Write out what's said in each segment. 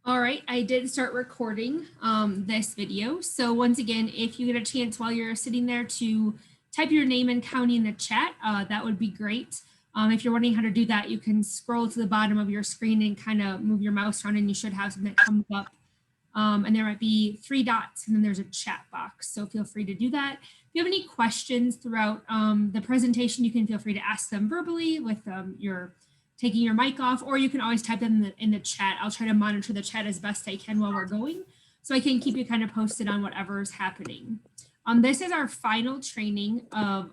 All right, I did start recording this video. So once again, if you get a chance while you're sitting there to type your name and county in the chat, that would be great. If you're wondering how to do that, you can scroll to the bottom of your screen and kind of move your mouse around and you should have something that comes up. And there might be 3 dots and then there's a chat box. So feel free to do that. If you have any questions throughout the presentation, you can feel free to ask them verbally with your taking your mic off, or you can always type them in the chat. I'll try to monitor the chat as best I can while we're going, so I can keep you kind of posted on whatever's happening. This is our final training of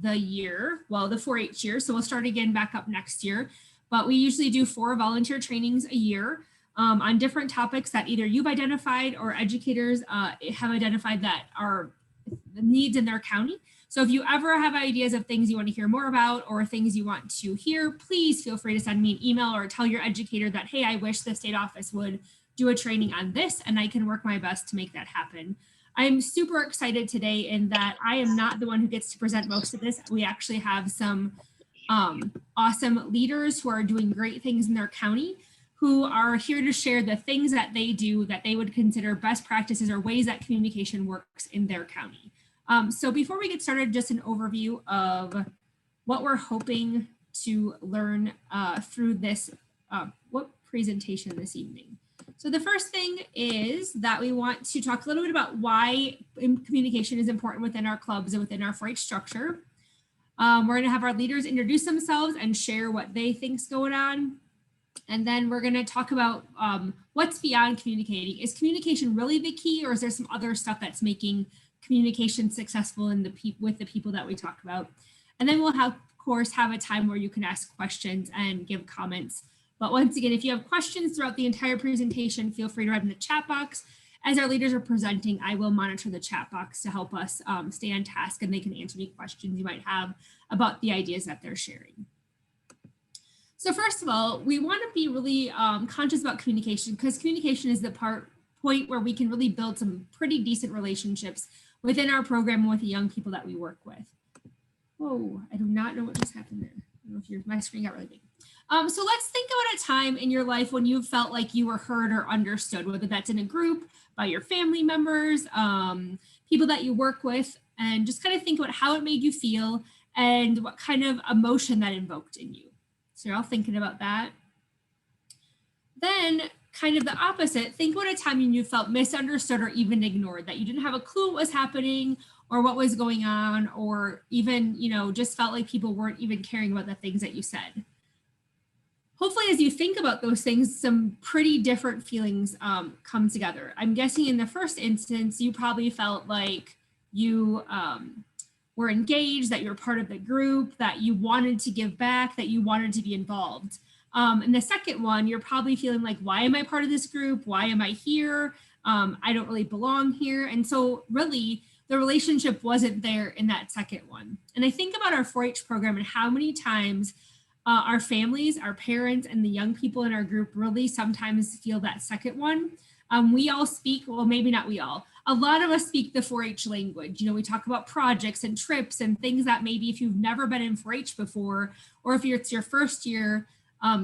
the year, well, the 4-H year. So we'll start again back up next year, but we usually do 4 volunteer trainings a year on different topics that either you've identified or educators have identified that are the needs in their county. So if you ever have ideas of things you want to hear more about or things you want to hear, please feel free to send me an email or tell your educator that, hey, I wish the state office would do a training on this, and I can work my best to make that happen. I'm super excited today in that I am not the one who gets to present most of this. We actually have some awesome leaders who are doing great things in their county, who are here to share the things that they do that they would consider best practices or ways that communication works in their county. So before we get started, just an overview of what we're hoping to learn through this presentation this evening. So the first thing is that we want to talk a little bit about why communication is important within our clubs and within our 4-H structure. We're going to have our leaders introduce themselves and share what they think's going on. And then we're going to talk about what's beyond communicating. Is communication really the key, or is there some other stuff that's making communication successful with the people that we talk about? And then we'll of course have a time where you can ask questions and give comments. But once again, if you have questions throughout the entire presentation, feel free to write in the chat box. As our leaders are presenting, I will monitor the chat box to help us stay on task, and they can answer any questions you might have about the ideas that they're sharing. So first of all, we want to be really conscious about communication, because communication is the point where we can really build some pretty decent relationships within our program and with the young people that we work with. Whoa, I do not know what just happened there. I don't know if my screen got really big. So let's think about a time in your life when you felt like you were heard or understood, whether that's in a group, by your family members, people that you work with, and just kind of think about how it made you feel and what kind of emotion that invoked in you. So you're all thinking about that. Then kind of the opposite, think about a time when you felt misunderstood or even ignored, that you didn't have a clue what was happening or what was going on, or even, just felt like people weren't even caring about the things that you said. Hopefully, as you think about those things, some pretty different feelings come together. I'm guessing in the first instance, you probably felt like you were engaged, that you're part of the group, that you wanted to give back, that you wanted to be involved. And the second one, you're probably feeling like, why am I part of this group? Why am I here? I don't really belong here. And so really, the relationship wasn't there in that second one. And I think about our 4-H program and how many times our families, our parents, and the young people in our group really sometimes feel that second one. We all speak, well, maybe not we all. A lot of us speak the 4-H language. We talk about projects and trips and things that maybe if you've never been in 4-H before, or if it's your first year,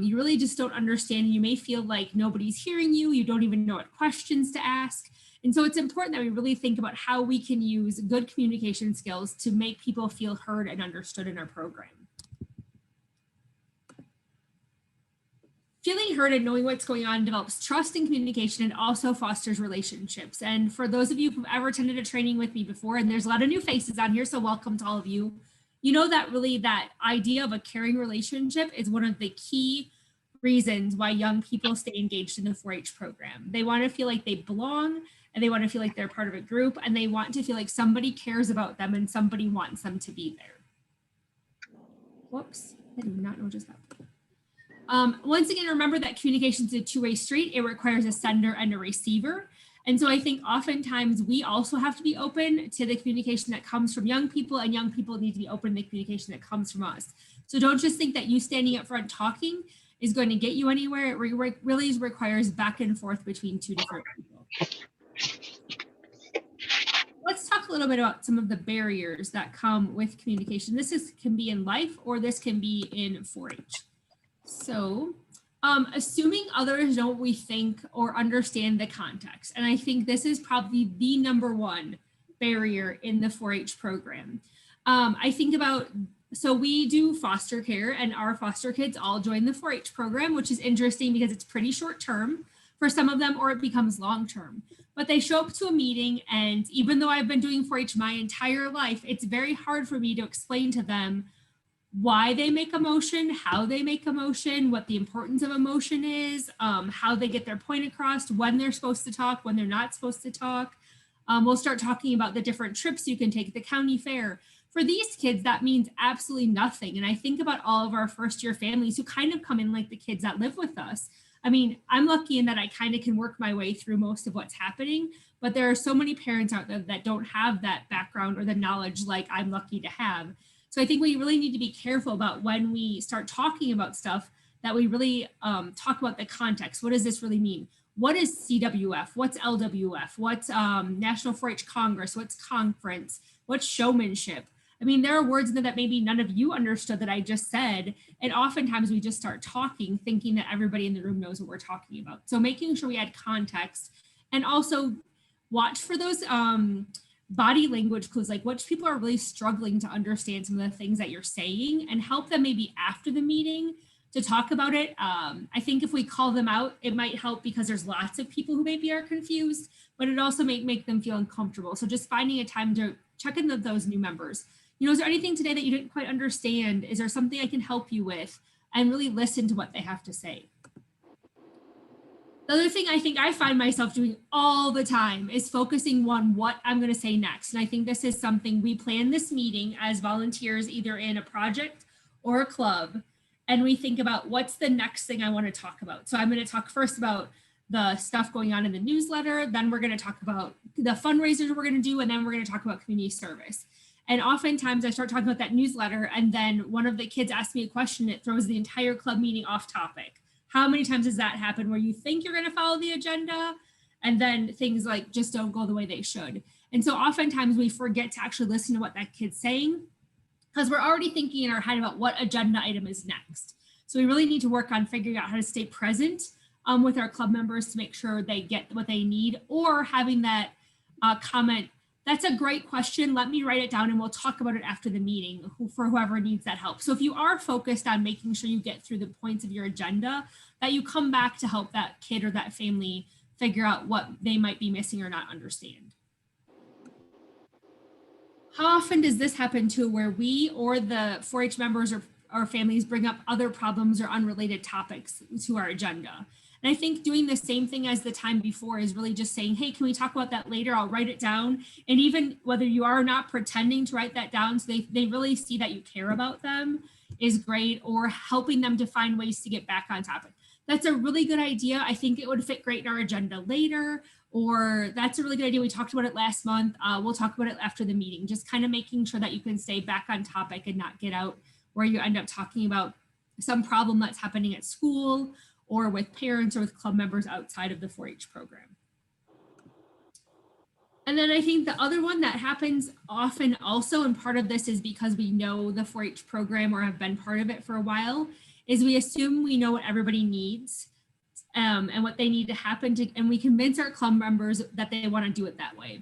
you really just don't understand. You may feel like nobody's hearing you. You don't even know what questions to ask. And so it's important that we really think about how we can use good communication skills to make people feel heard and understood in our program. Feeling heard and knowing what's going on develops trust in communication and also fosters relationships. And for those of you who've ever attended a training with me before, and there's a lot of new faces on here, so welcome to all of you, you know that really that idea of a caring relationship is one of the key reasons why young people stay engaged in the 4-H program. They want to feel like they belong, and they want to feel like they're part of a group, and they want to feel like somebody cares about them and somebody wants them to be there. Whoops, I do not know what just happened. Once again, remember that communication is a two-way street. It requires a sender and a receiver. And so I think oftentimes we also have to be open to the communication that comes from young people, and young people need to be open to the communication that comes from us. So don't just think that you standing up front talking is going to get you anywhere. It really requires back and forth between two different people. Let's talk a little bit about some of the barriers that come with communication. This can be in life, or this can be in 4-H. So Assuming others know what we think or understand the context. And I think this is probably the number one barrier in the 4-H program. I think about, so we do foster care and our foster kids all join the 4-H program, which is interesting because it's pretty short term for some of them, or it becomes long term. But they show up to a meeting, and even though I've been doing 4-H my entire life, it's very hard for me to explain to them why they make a motion, how they make a motion, what the importance of a motion is, how they get their point across, when they're supposed to talk, when they're not supposed to talk. We'll start talking about the different trips you can take, the county fair. For these kids, that means absolutely nothing. And I think about all of our first year families who kind of come in like the kids that live with us. I mean, I'm lucky in that I kind of can work my way through most of what's happening, but there are so many parents out there that don't have that background or the knowledge like I'm lucky to have. So I think we really need to be careful about when we start talking about stuff that we really talk about the context. What does this really mean? What is CWF? What's LWF? What's National 4-H Congress? What's conference? What's showmanship? I mean, there are words in there that maybe none of you understood that I just said. And oftentimes we just start talking, thinking that everybody in the room knows what we're talking about. So making sure we add context and also watch for those body language clues, like which people are really struggling to understand some of the things that you're saying, and help them maybe after the meeting to talk about it. I think if we call them out, it might help because there's lots of people who maybe are confused, but it also may make them feel uncomfortable. So just finding a time to check in with those new members. You know, is there anything today that you didn't quite understand? Is there something I can help you with? And really listen to what they have to say. The other thing I think I find myself doing all the time is focusing on what I'm going to say next. And I think this is something we plan this meeting as volunteers, either in a project or a club. And we think about what's the next thing I want to talk about. So I'm going to talk first about the stuff going on in the newsletter. Then we're going to talk about the fundraisers we're going to do. And then we're going to talk about community service. And oftentimes I start talking about that newsletter, and then one of the kids asks me a question. It throws the entire club meeting off topic. How many times does that happen where you think you're going to follow the agenda and then things like just don't go the way they should? And so oftentimes we forget to actually listen to what that kid's saying because we're already thinking in our head about what agenda item is next. So we really need to work on figuring out how to stay present with our club members to make sure they get what they need, or having that comment, that's a great question. Let me write it down and we'll talk about it after the meeting for whoever needs that help. So if you are focused on making sure you get through the points of your agenda, that you come back to help that kid or that family figure out what they might be missing or not understand. How often does this happen too, where we or the 4-H members or families bring up other problems or unrelated topics to our agenda? And I think doing the same thing as the time before is really just saying, hey, can we talk about that later? I'll write it down. And even whether you are not pretending to write that down, so they really see that you care about them is great, or helping them to find ways to get back on topic. That's a really good idea. I think it would fit great in our agenda later, or that's a really good idea. We talked about it last month. We'll talk about it after the meeting, just kind of making sure that you can stay back on topic and not get out where you end up talking about some problem that's happening at school or with parents or with club members outside of the 4-H program. And then I think the other one that happens often also, and part of this is because we know the 4-H program or have been part of it for a while, is we assume we know what everybody needs and what they need to happen to, and we convince our club members that they want to do it that way.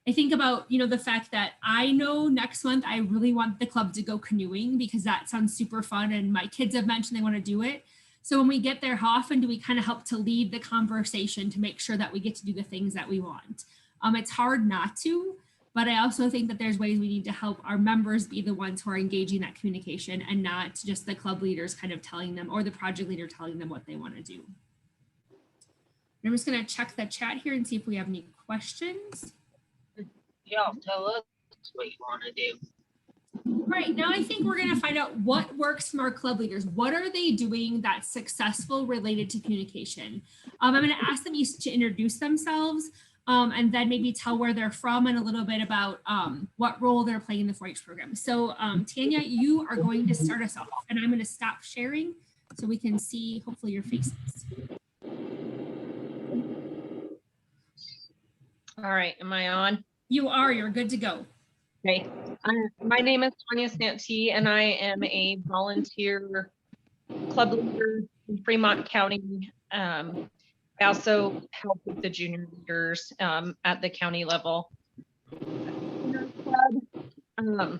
I think about, the fact that I know next month I really want the club to go canoeing because that sounds super fun and my kids have mentioned they want to do it. So when we get there, how often do we kind of help to lead the conversation to make sure that we get to do the things that we want? It's hard not to, but I also think that there's ways we need to help our members be the ones who are engaging that communication and not just the club leaders kind of telling them or the project leader telling them what they want to do. I'm just going to check the chat here and see if we have any questions. Y'all tell us what you want to do. Right, now I think we're going to find out what works from our club leaders. What are they doing that's successful related to communication? I'm going to ask them each to introduce themselves and then maybe tell where they're from and a little bit about what role they're playing in the 4-H program. So Tanya, you are going to start us off, and I'm going to stop sharing so we can see hopefully your faces. All right, am I on? You are, you're good to go. Okay, my name is Tanya Santee, and I am a volunteer club leader in Fremont County. I also help with the junior leaders at the county level. In our club, the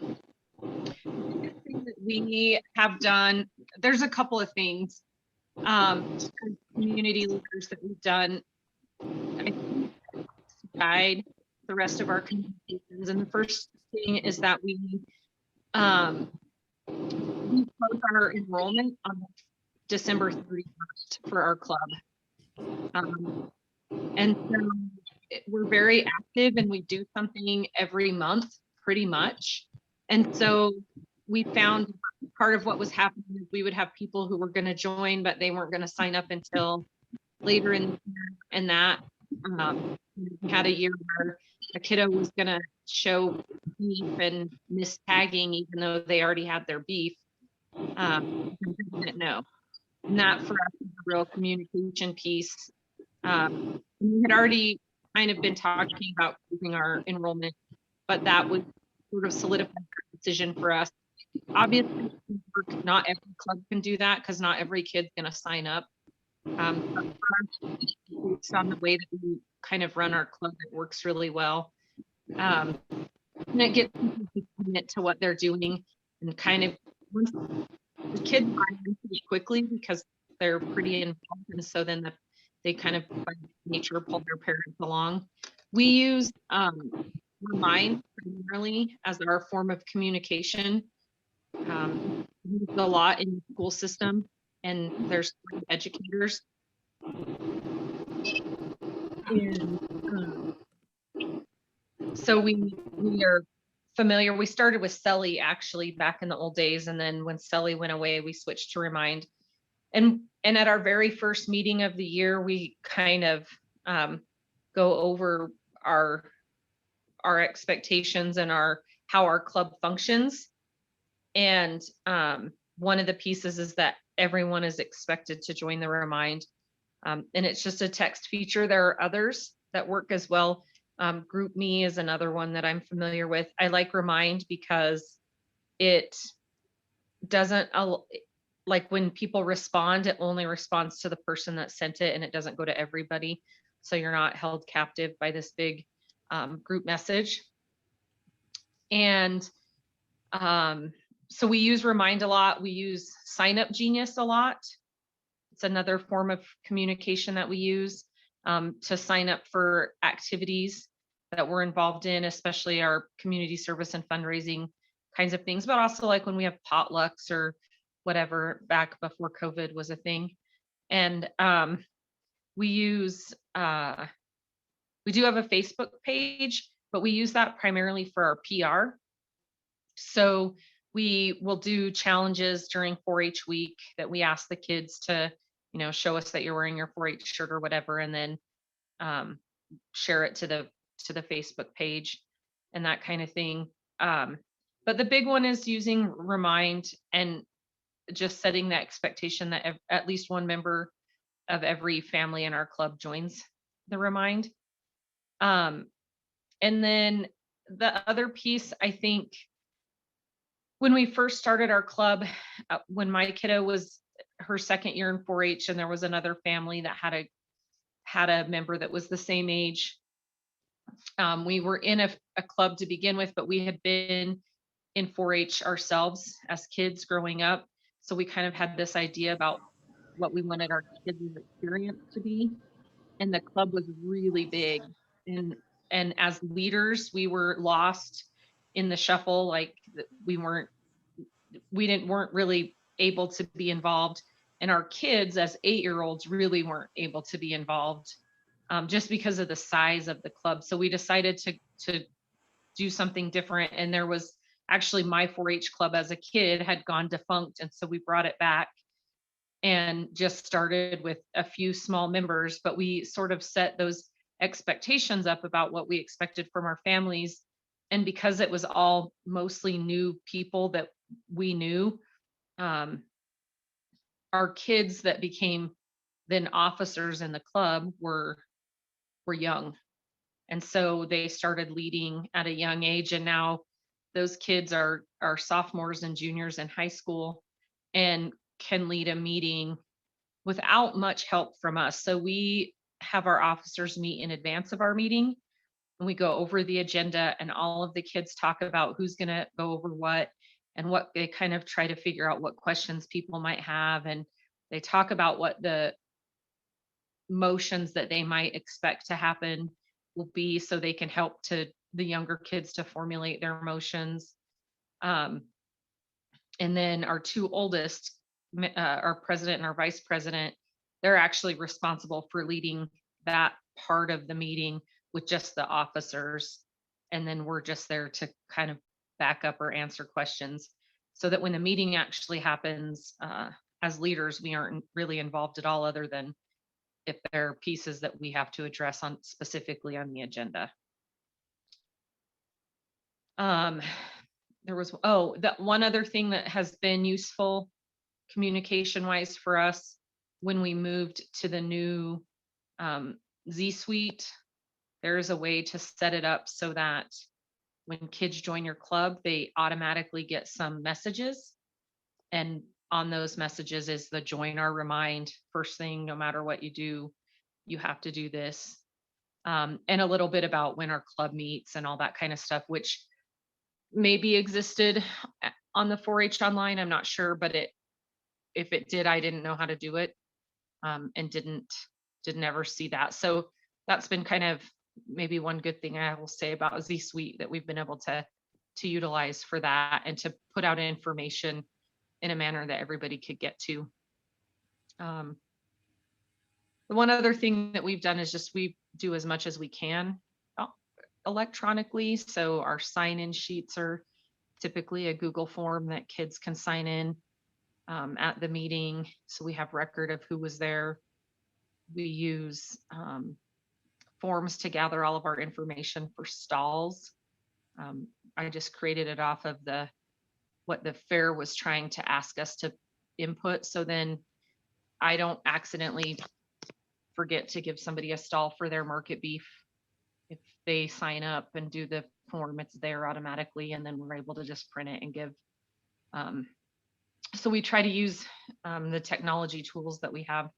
biggest thing that we have done, there's a couple of things, as community leaders that we've done, I think, to guide the rest of our communications. And the first thing is that we close our enrollment on December 31st for our club. And so we're very active and we do something every month pretty much. And so we found part of what was happening is we would have people who were going to join, but they weren't going to sign up until later in the year. And that we had a year where a kiddo was going to show beef and miss tagging, even though they already had their beef. They didn't know. And that for us is a real communication piece. We had already kind of been talking about closing our enrollment, but that would sort of solidify the decision for us. Obviously, not every club can do that because not every kid's going to sign up. But for us, based on the way that we kind of run our club, it works really well. And it gets people to commit to what they're doing, and kind of once the kids buy into it quickly because they're pretty involved, and so then they kind of by nature pull their parents along. We use Remind primarily as our form of communication. We use a lot in the school system, and there's educators. And so we are familiar. We started with Sully actually back in the old days, and then when Sully went away, we switched to Remind. And at our very first meeting of the year, we kind of go over our expectations and how our club functions. And one of the pieces is that everyone is expected to join the Remind. And it's just a text feature. There are others that work as well. Group Me is another one that I'm familiar with. I like Remind because it doesn't, like when people respond, it only responds to the person that sent it and it doesn't go to everybody. So you're not held captive by this big group message. And so we use Remind a lot. We use Sign Up Genius a lot. It's another form of communication that we use to sign up for activities that we're involved in, especially our community service and fundraising kinds of things, but also like when we have potlucks or whatever back before COVID was a thing. And we use, we do have a Facebook page, but we use that primarily for our PR. So we will do challenges during 4-H week that we ask the kids to, show us that you're wearing your 4-H shirt or whatever, and then share it to the Facebook page and that kind of thing. But the big one is using Remind and just setting that expectation that at least one member of every family in our club joins the Remind. And then the other piece, I think, when we first started our club, when my kiddo was her second year in 4-H, and there was another family that had a member that was the same age. We were in a club to begin with, but we had been in 4-H ourselves as kids growing up. So we kind of had this idea about what we wanted our kids' experience to be. And the club was really big. And as leaders, we were lost in the shuffle. Like we weren't really able to be involved. And our kids as 8-year-olds really weren't able to be involved just because of the size of the club. So we decided to do something different. And there was actually my 4-H club as a kid had gone defunct. And so we brought it back and just started with a few small members, but we sort of set those expectations up about what we expected from our families. And because it was all mostly new people that we knew, our kids that became then officers in the club were young. And so they started leading at a young age. And now those kids are sophomores and juniors in high school and can lead a meeting without much help from us. So we have our officers meet in advance of our meeting, and we go over the agenda, and all of the kids talk about who's going to go over what, and what they kind of try to figure out what questions people might have. And they talk about what the motions that they might expect to happen will be, so they can help to the younger kids to formulate their motions. And then our two oldest, our president and our vice president, they're actually responsible for leading that part of the meeting with just the officers. And then we're just there to kind of back up or answer questions, so that when the meeting actually happens, as leaders, we aren't really involved at all, other than if there are pieces that we have to address on specifically on the agenda. There was, that one other thing that has been useful communication wise for us when we moved to the new Z Suite, there is a way to set it up so that when kids join your club, they automatically get some messages. And on those messages is the join our remind, first thing, no matter what you do, you have to do this. And a little bit about when our club meets and all that kind of stuff, which maybe existed on the 4-H online. I'm not sure, but if it did, I didn't know how to do it, and didn't ever see that. So that's been kind of maybe one good thing I will say about Z Suite, that we've been able to utilize for that, and to put out information in a manner that everybody could get to. The one other thing that we've done is just we do as much as we can electronically. So our sign-in sheets are typically a Google form that kids can sign in at the meeting. So we have record of who was there. We use forms to gather all of our information for stalls. I just created it off of what the fair was trying to ask us to input. So then I don't accidentally forget to give somebody a stall for their market beef. If they sign up and do the form, it's there automatically, and then we're able to just print it and give. So we try to use the technology tools that we have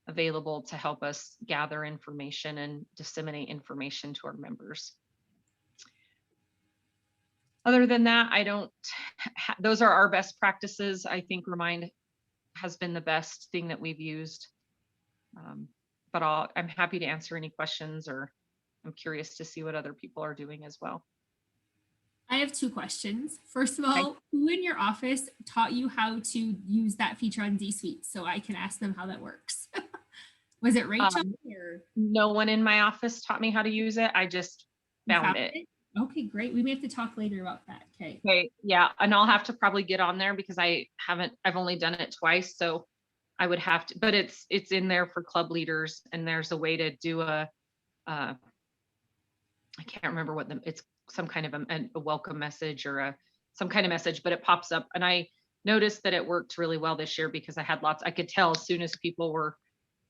available to help us gather information and disseminate information to our members. Other than that, I don't, those are our best practices. I think Remind has been the best thing that we've used. But I'm happy to answer any questions, or I'm curious to see what other people are doing as well. I have two questions. First of all, who in your office taught you how to use that feature on Z Suite, so I can ask them how that works? Was it Rachel? Or no one in my office taught me how to use it. I just found it. Okay, great. We may have to talk later about that. Okay. Yeah. And I'll have to probably get on there because I've only done it twice. So I would have to, but it's in there for club leaders, and there's a way to do I can't remember it's some kind of a welcome message or some kind of message, but it pops up. And I noticed that it worked really well this year because I could tell as soon as people were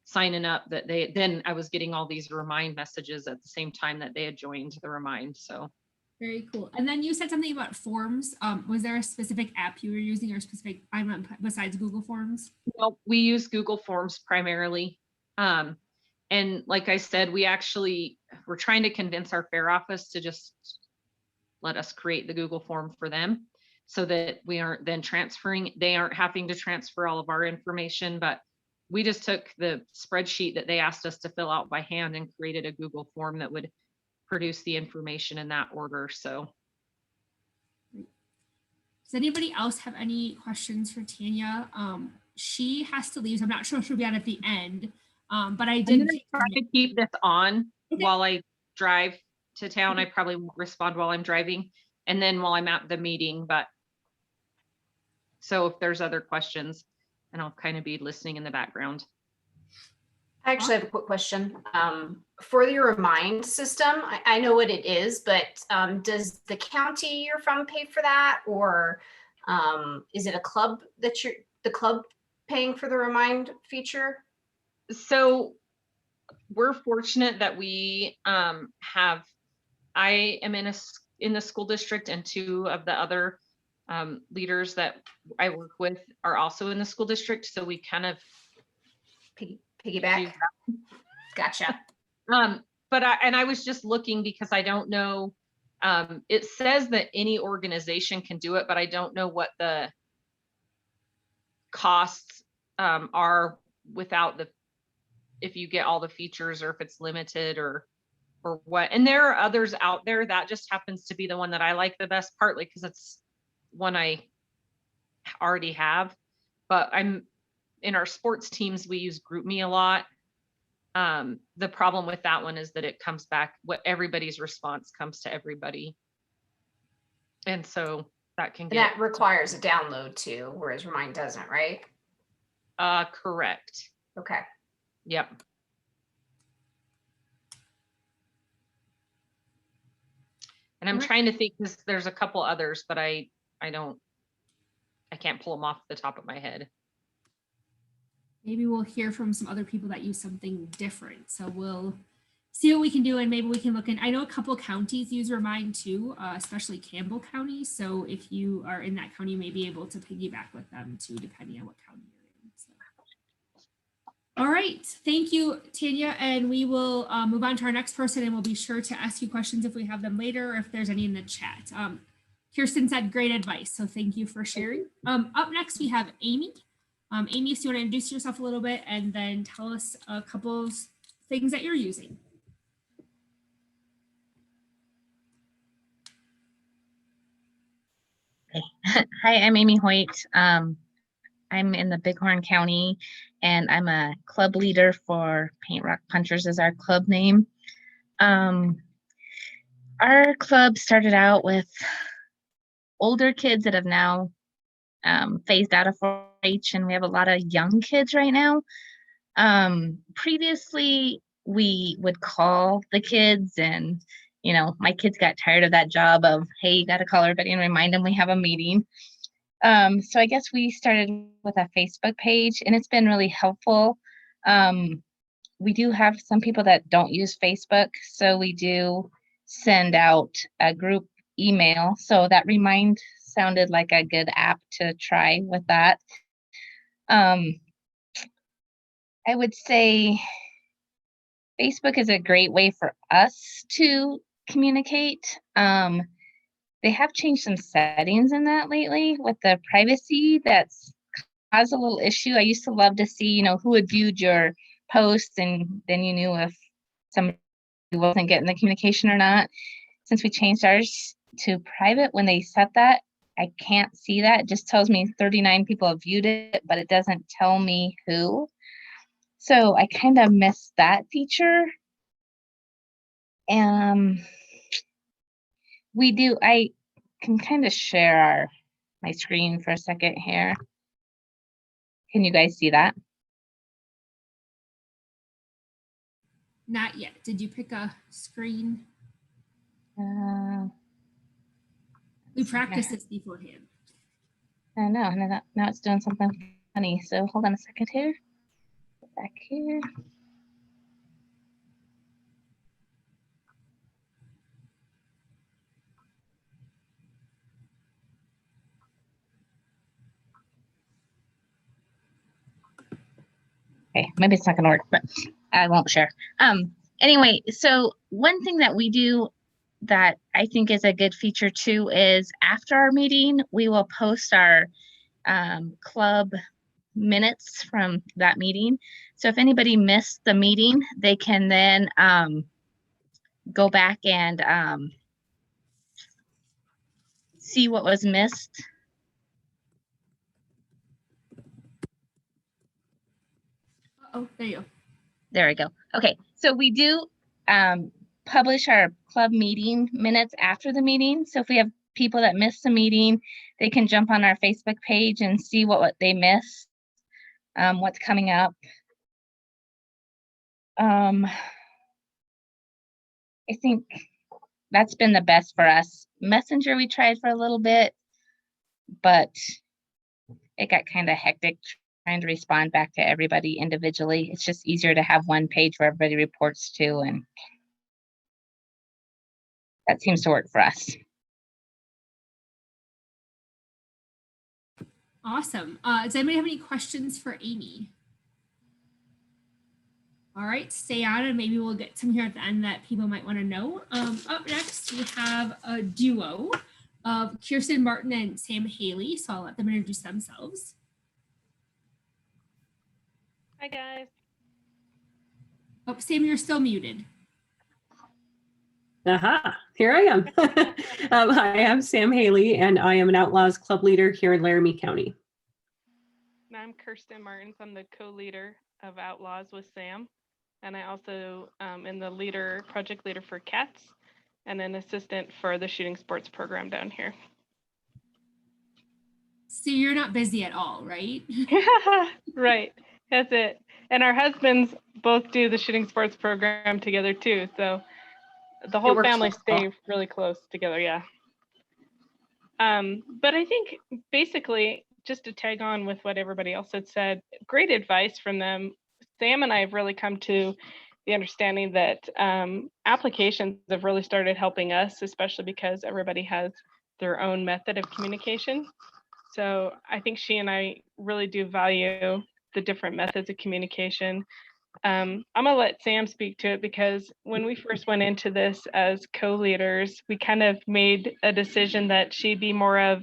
signing up that then I was getting all these remind messages at the same time that they had joined the remind. So very cool. And then you said something about forms. Was there a specific app you were using, or specific besides Google Forms? Well, we use Google Forms primarily. And like I said, we're trying to convince our fair office to just let us create the Google form for them, so that we aren't then they aren't having to transfer all of our information, but we just took the spreadsheet that they asked us to fill out by hand and created a Google form that would produce the information in that order. So does anybody else have any questions for Tanya? She has to leave, so I'm not sure if she'll be on at the end, but I did try to keep this on while I drive to town. I probably won't respond while I'm driving, and then while I'm at the meeting, but so if there's other questions, and I'll kind of be listening in the background. I actually have a quick question. For your Remind system, I know what it is, but does the county you're from pay for that, or is it a club that the club paying for the Remind feature? So we're fortunate that we I am in the school district, and two of the other leaders that I work with are also in the school district. So we kind of Piggyback. Gotcha. But I was just looking because I don't know. It says that any organization can do it, but I don't know what the costs are without if you get all the features, or if it's limited, or what. And there are others out there. That just happens to be the one that I like the best, partly because it's one I already have. But in our sports teams, we use GroupMe a lot. The problem with that one is that it comes back, everybody's response comes to everybody. And so that can get. That requires a download too, whereas Remind doesn't, right? Correct. Okay. Yep. And I'm trying to think, because there's a couple others, but I can't pull them off the top of my head. Maybe we'll hear from some other people that use something different. So we'll see what we can do, and maybe we can look in. I know a couple counties use Remind too, especially Campbell County. So if you are in that county, you may be able to piggyback with them too, depending on what county you're in. So. All right, thank you, Tanya. And we will move on to our next person, and we'll be sure to ask you questions if we have them later, or if there's any in the chat. Kirsten said great advice, so thank you for sharing. Up next, we have Amy. Amy, if you want to introduce yourself a little bit and then tell us a couple of things that you're using. Hi, I'm Amy Hoyt. I'm in the Bighorn County, and I'm a club leader for Paint Rock Punchers is our club name. Our club started out with older kids that have now phased out of 4-H, and we have a lot of young kids right now. Previously, we would call the kids, and my kids got tired of that job of, hey, you got to call everybody and remind them we have a meeting. So I guess we started with a Facebook page, and it's been really helpful. We do have some people that don't use Facebook, so we do send out a group email. So that Remind sounded like a good app to try with that. I would say Facebook is a great way for us to communicate. They have changed some settings in that lately with the privacy. That's caused a little issue. I used to love to see, who had viewed your post, and then you knew if somebody wasn't getting the communication or not. Since we changed ours to private, when they set that, I can't see that. It just tells me 39 people have viewed it, but it doesn't tell me who. So I kind of miss that feature. I can kind of share my screen for a second here. Can you guys see that? Not yet. Did you pick a screen? We practiced this beforehand. I know. Now it's doing something funny. So hold on a second here. Go back here. Okay, maybe it's not gonna work, but I won't share. Anyway, so one thing that we do that I think is a good feature too is after our meeting, we will post our club minutes from that meeting. So if anybody missed the meeting, they can then go back and see what was missed. Oh, there you go. There we go. Okay, so we do publish our club meeting minutes after the meeting. So if we have people that missed the meeting, they can jump on our Facebook page and see what they missed, what's coming up. I think that's been the best for us. Messenger we tried for a little bit, but it got kind of hectic trying to respond back to everybody individually. It's just easier to have one page where everybody reports to, and that seems to work for us. Awesome. Does anybody have any questions for Amy? All right, stay on and maybe we'll get some here at the end that people might want to know. Up next, we have a duo of Kirsten Martin and Sam Haley. So I'll let them introduce themselves. Hi, guys. Oh, Sam, you're still muted. Aha, here I am. Hi, I'm Sam Haley, and I am an Outlaws Club leader here in Laramie County. And I'm Kirsten Martins. I'm the co-leader of Outlaws with Sam. And I also am the project leader for CATS and an assistant for the shooting sports program down here. So you're not busy at all, right? Right, that's it. And our husbands both do the shooting sports program together too. So the whole family stay really close together, yeah. But I think basically, just to tag on with what everybody else had said, great advice from them. Sam and I have really come to the understanding that applications have really started helping us, especially because everybody has their own method of communication. So I think she and I really do value the different methods of communication. I'm gonna let Sam speak to it because when we first went into this as co-leaders, we kind of made a decision that she'd be more of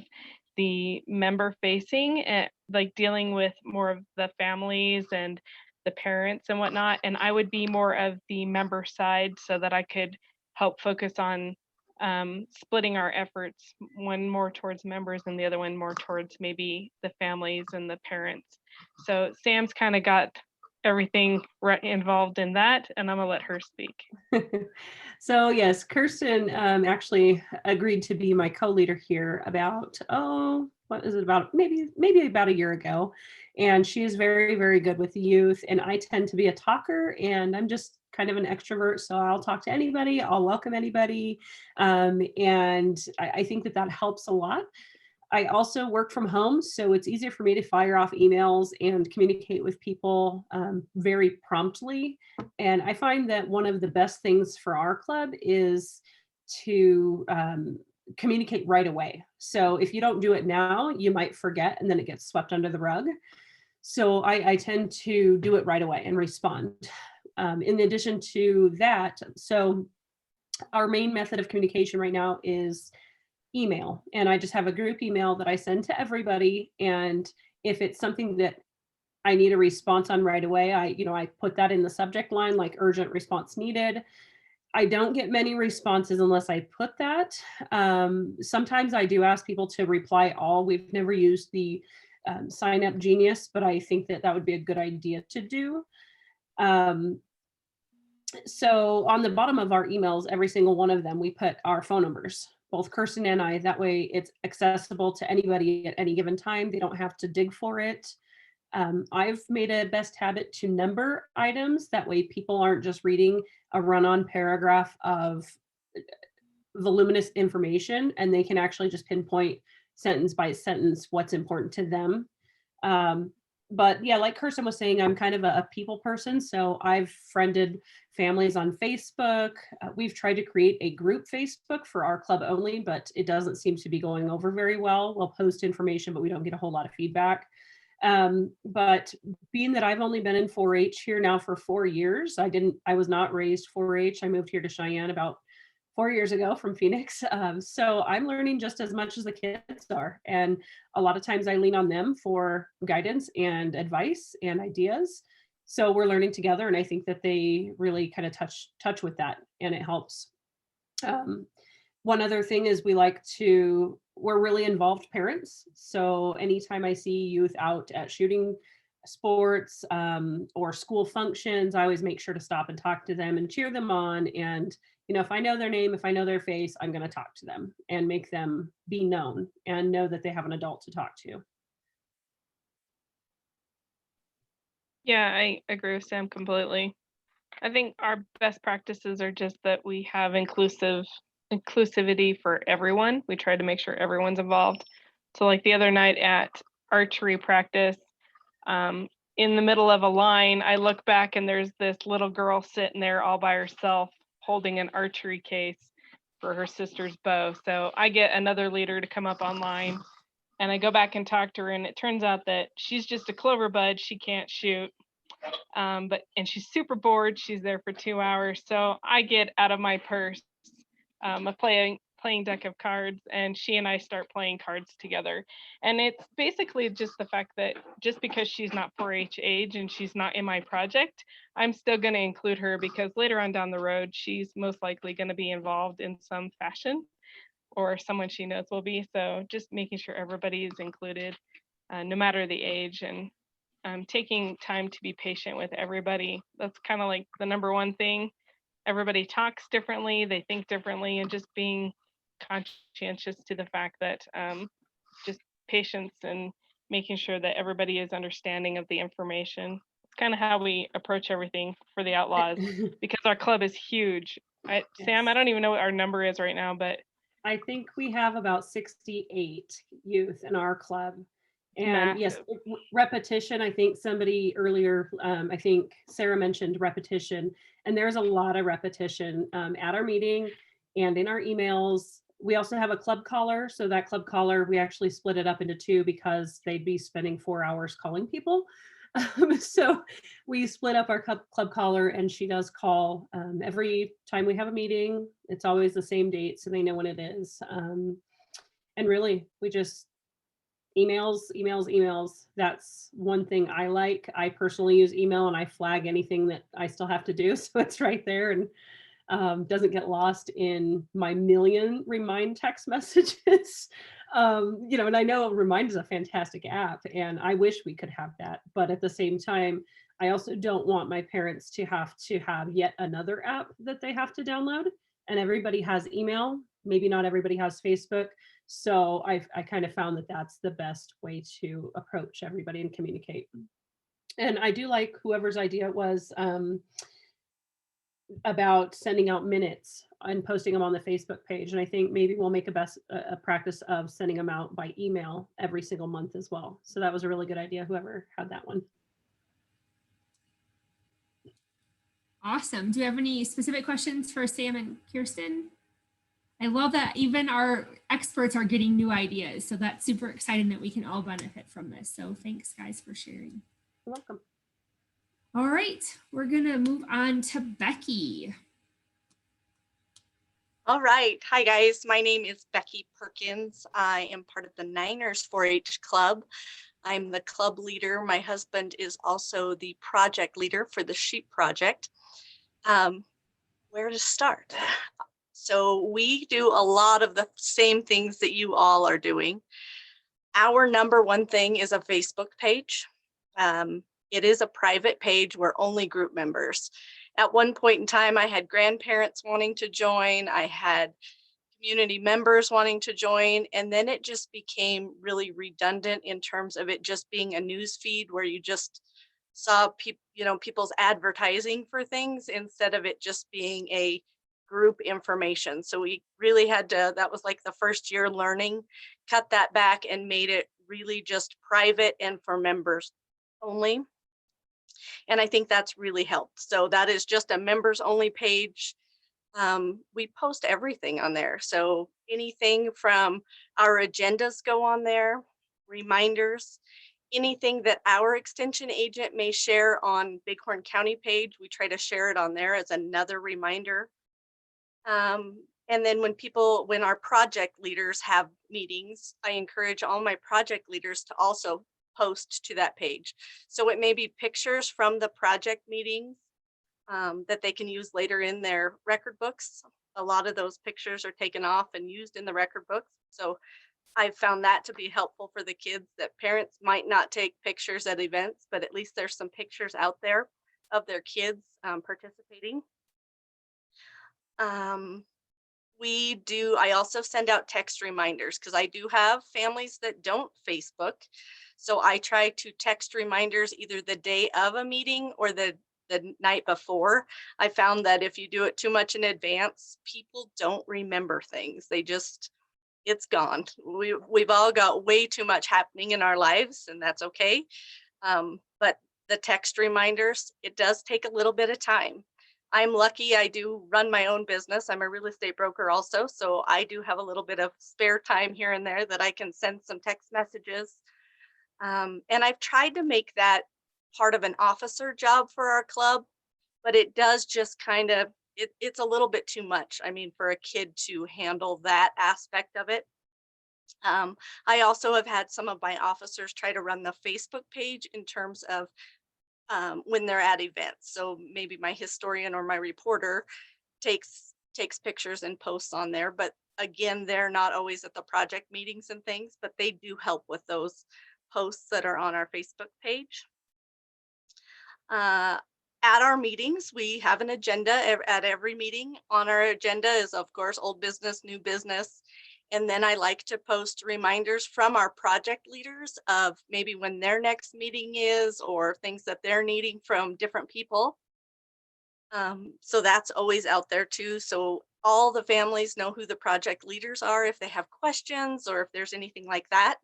the member facing and like dealing with more of the families and the parents and whatnot. And I would be more of the member side so that I could help focus on splitting our efforts, one more towards members and the other one more towards maybe the families and the parents. So Sam's kind of got everything involved in that, and I'm gonna let her speak. So yes, Kirsten actually agreed to be my co-leader here about, what is it, about maybe about a year ago. And she is very, very good with the youth. And I tend to be a talker, and I'm just kind of an extrovert. So I'll talk to anybody, I'll welcome anybody. And I think that helps a lot. I also work from home, so it's easier for me to fire off emails and communicate with people very promptly. And I find that one of the best things for our club is to communicate right away. So if you don't do it now, you might forget and then it gets swept under the rug. So I tend to do it right away and respond. In addition to that, so our main method of communication right now is email, and I just have a group email that I send to everybody. And if it's something that I need a response on right away, I put that in the subject line, like urgent response needed. I don't get many responses unless I put that. Sometimes I do ask people to reply all. We've never used the Sign Up Genius, but I think that would be a good idea to do. So on the bottom of our emails, every single one of them, we put our phone numbers, both Kirsten and I. That way it's accessible to anybody at any given time. They don't have to dig for it. I've made a best habit to number items. That way people aren't just reading a run-on paragraph of voluminous information, and they can actually just pinpoint sentence by sentence what's important to them. But yeah, like Kirsten was saying, I'm kind of a people person. So I've friended families on Facebook. We've tried to create a group Facebook for our club only, but it doesn't seem to be going over very well. We'll post information, but we don't get a whole lot of feedback. But being that I've only been in 4-H here now for 4 years, I was not raised 4-H. I moved here to Cheyenne about 4 years ago from Phoenix. So I'm learning just as much as the kids are. And a lot of times I lean on them for guidance and advice and ideas. So we're learning together. And I think that they really kind of touch with that, and it helps. One other thing is we're really involved parents. So anytime I see youth out at shooting sports or school functions, I always make sure to stop and talk to them and cheer them on. And if I know their name, if I know their face, I'm going to talk to them and make them be known and know that they have an adult to talk to. Yeah, I agree with Sam completely. I think our best practices are just that we have inclusivity for everyone. We try to make sure everyone's involved. So like the other night at archery practice, in the middle of a line, I look back and there's this little girl sitting there all by herself holding an archery case for her sister's bow. So I get another leader to come up online, and I go back and talk to her, and it turns out that she's just a clover bud. She can't shoot. And she's super bored. She's there for 2 hours. So I get out of my purse a playing deck of cards, and she and I start playing cards together. And it's basically just the fact that just because she's not 4-H age and she's not in my project, I'm still going to include her, because later on down the road, she's most likely going to be involved in some fashion, or someone she knows will be. So just making sure everybody is included, no matter the age, and taking time to be patient with everybody. That's kind of like the number one thing. Everybody talks differently, they think differently, and just being conscientious to the fact that just patience and making sure that everybody is understanding of the information. It's kind of how we approach everything for the Outlaws, because our club is huge. Sam, I don't even know what our number is right now, but I think we have about 68 youth in our club. And yes, repetition. I think somebody earlier, I think Sarah mentioned repetition, and there's a lot of repetition at our meeting and in our emails. We also have a club caller. So that club caller, we actually split it up into two because they'd be spending 4 hours calling people. So we split up our club caller, and she does call every time we have a meeting. It's always the same date, so they know when it is. And really, we just emails. That's one thing I like. I personally use email, and I flag anything that I still have to do, so it's right there and doesn't get lost in my million remind text messages. And I know Remind is a fantastic app, and I wish we could have that, but at the same time, I also don't want my parents to have yet another app that they have to download. And everybody has email, maybe not everybody has Facebook. So I kind of found that that's the best way to approach everybody and communicate. And I do like whoever's idea it was about sending out minutes and posting them on the Facebook page. And I think maybe we'll make a practice of sending them out by email every single month as well. So that was a really good idea, whoever had that one. Awesome. Do you have any specific questions for Sam and Kirsten? I love that even our experts are getting new ideas. So that's super exciting that we can all benefit from this. So thanks, guys, for sharing. You're welcome. All right, we're going to move on to Becky. All right. Hi, guys. My name is Becky Perkins. I am part of the Niners 4-H Club. I'm the club leader. My husband is also the project leader for the Sheep Project. Where to start? So we do a lot of the same things that you all are doing. Our number one thing is a Facebook page. It is a private page where only group members. At one point in time, I had grandparents wanting to join. I had community members wanting to join. And then it just became really redundant in terms of it just being a news feed where you just saw people's advertising for things instead of it just being a group information. So we really had to, that was like the first year learning, cut that back and made it really just private and for members only. And I think that's really helped. So that is just a members only page. We post everything on there. So anything from our agendas go on there, reminders, anything that our extension agent may share on Bighorn County page, we try to share it on there as another reminder. And then when our project leaders have meetings, I encourage all my project leaders to also post to that page. So it may be pictures from the project meetings that they can use later in their record books. A lot of those pictures are taken off and used in the record books. So I've found that to be helpful for the kids, that parents might not take pictures at events, but at least there's some pictures out there of their kids participating. I also send out text reminders because I do have families that don't Facebook. So I try to text reminders either the day of a meeting or the night before. I found that if you do it too much in advance, people don't remember things. It's gone. We've all got way too much happening in our lives, and that's okay. But the text reminders, it does take a little bit of time. I'm lucky I do run my own business. I'm a real estate broker also, so I do have a little bit of spare time here and there that I can send some text messages. And I've tried to make that part of an officer job for our club, but it does just kind of, it's a little bit too much. I mean, for a kid to handle that aspect of it. I also have had some of my officers try to run the Facebook page in terms of when they're at events. So maybe my historian or my reporter takes pictures and posts on there. But again, they're not always at the project meetings and things, but they do help with those posts that are on our Facebook page. At our meetings, we have an agenda at every meeting. On our agenda is, of course, old business, new business. And then I like to post reminders from our project leaders of maybe when their next meeting is or things that they're needing from different people. So that's always out there too. So all the families know who the project leaders are if they have questions or if there's anything like that.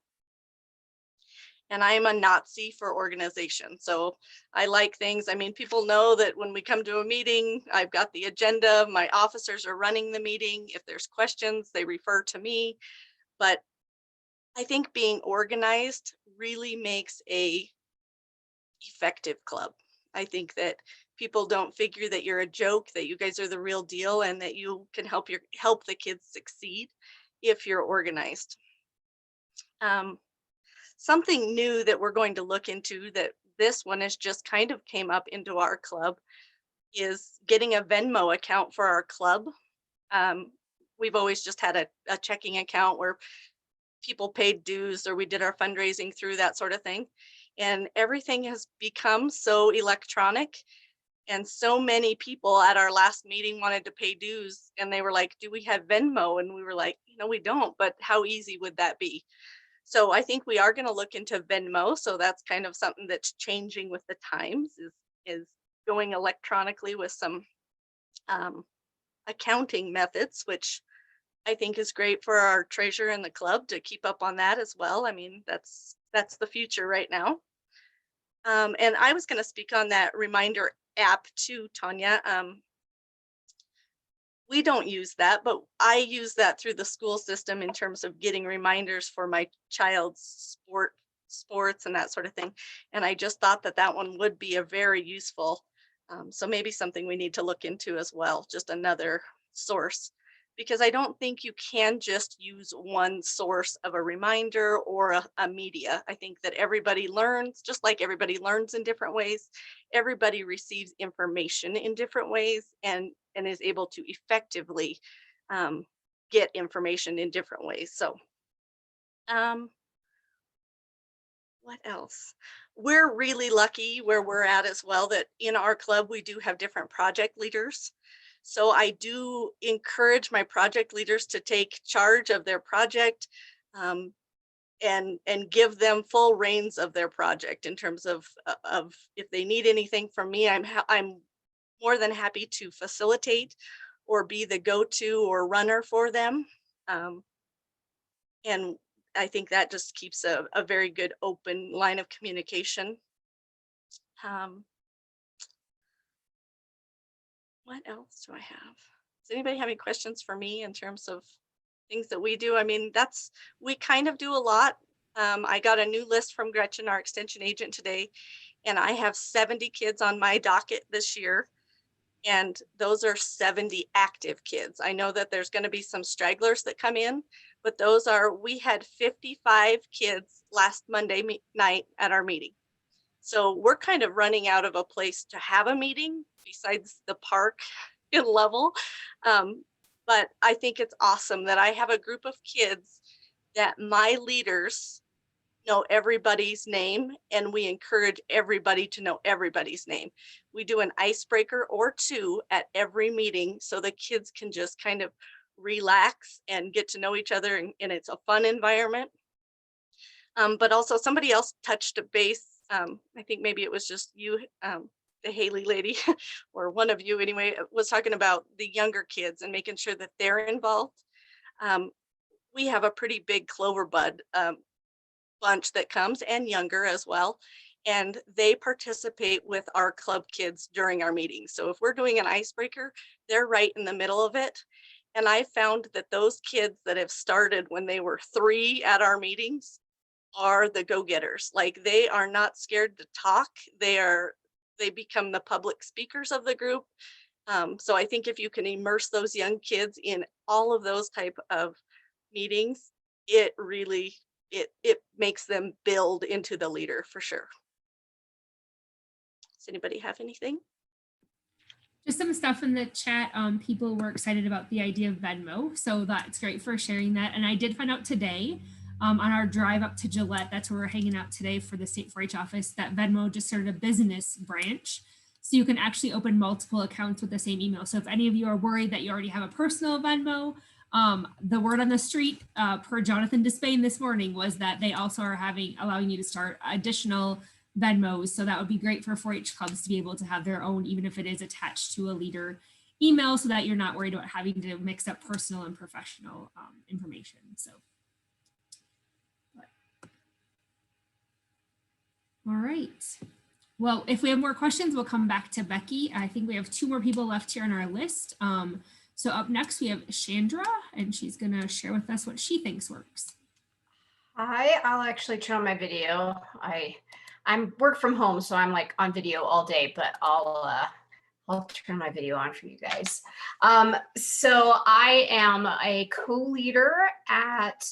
And I'm a Nazi for organization. So I like things. I mean, people know that when we come to a meeting, I've got the agenda, my officers are running the meeting. If there's questions, they refer to me. But I think being organized really makes a effective club. I think that people don't figure that you're a joke, that you guys are the real deal, and that you can help the kids succeed if you're organized. Something new that we're going to look into, that this one is just kind of came up into our club, is getting a Venmo account for our club. We've always just had a checking account where people paid dues or we did our fundraising through that sort of thing. And everything has become so electronic. And so many people at our last meeting wanted to pay dues and they were like, do we have Venmo? And we were like, no, we don't, but how easy would that be? So I think we are going to look into Venmo. So that's kind of something that's changing with the times, is going electronically with some accounting methods, which I think is great for our treasurer and the club to keep up on that as well. I mean, that's the future right now. And I was going to speak on that reminder app too, Tanya. We don't use that, but I use that through the school system in terms of getting reminders for my child's sports and that sort of thing. And I just thought that one would be a very useful, so maybe something we need to look into as well, just another source, because I don't think you can just use one source of a reminder or a media. I think that everybody learns, just like everybody learns in different ways, everybody receives information in different ways and is able to effectively get information in different ways. So what else? We're really lucky where we're at as well, that in our club, we do have different project leaders. So I do encourage my project leaders to take charge of their project and give them full reins of their project in terms of if they need anything from me, I'm more than happy to facilitate or be the go-to or runner for them. And I think that just keeps a very good open line of communication. What else do I have? Does anybody have any questions for me in terms of things that we do? I mean, we kind of do a lot. I got a new list from Gretchen, our extension agent, today, and I have 70 kids on my docket this year. And those are 70 active kids. I know that there's going to be some stragglers that come in, but we had 55 kids last Monday night at our meeting. So we're kind of running out of a place to have a meeting besides the park in Level. But I think it's awesome that I have a group of kids that my leaders know everybody's name, and we encourage everybody to know everybody's name. We do an icebreaker or two at every meeting so the kids can just kind of relax and get to know each other, and it's a fun environment. But also somebody else touched a base. I think maybe it was just you, the Haley lady, or one of you anyway, was talking about the younger kids and making sure that they're involved. We have a pretty big Cloverbud bunch that comes, and younger as well, and they participate with our club kids during our meetings. So if we're doing an icebreaker, they're right in the middle of it. And I found that those kids that have started when they were 3 at our meetings are the go-getters. Like, they are not scared to talk. They become the public speakers of the group. So I think if you can immerse those young kids in all of those type of meetings, it really, it makes them build into the leader for sure. Does anybody have anything? Just some stuff in the chat. People were excited about the idea of Venmo, so that's great for sharing that. And I did find out today on our drive up to Gillette, that's where we're hanging out today for the state 4-H office, that Venmo just started a business branch. So you can actually open multiple accounts with the same email. So if any of you are worried that you already have a personal Venmo, the word on the street per Jonathan Despain this morning was that they also are allowing you to start additional Venmos. So that would be great for 4-H clubs to be able to have their own, even if it is attached to a leader email, so that you're not worried about having to mix up personal and professional information. So, all right. Well, if we have more questions, we'll come back to Becky. I think we have 2 more people left here on our list. So up next we have Chandra, and she's gonna share with us what she thinks works. Hi, I'll actually turn on my video. I'm work from home, so I'm like on video all day, but I'll turn my video on for you guys. So I am a co-leader at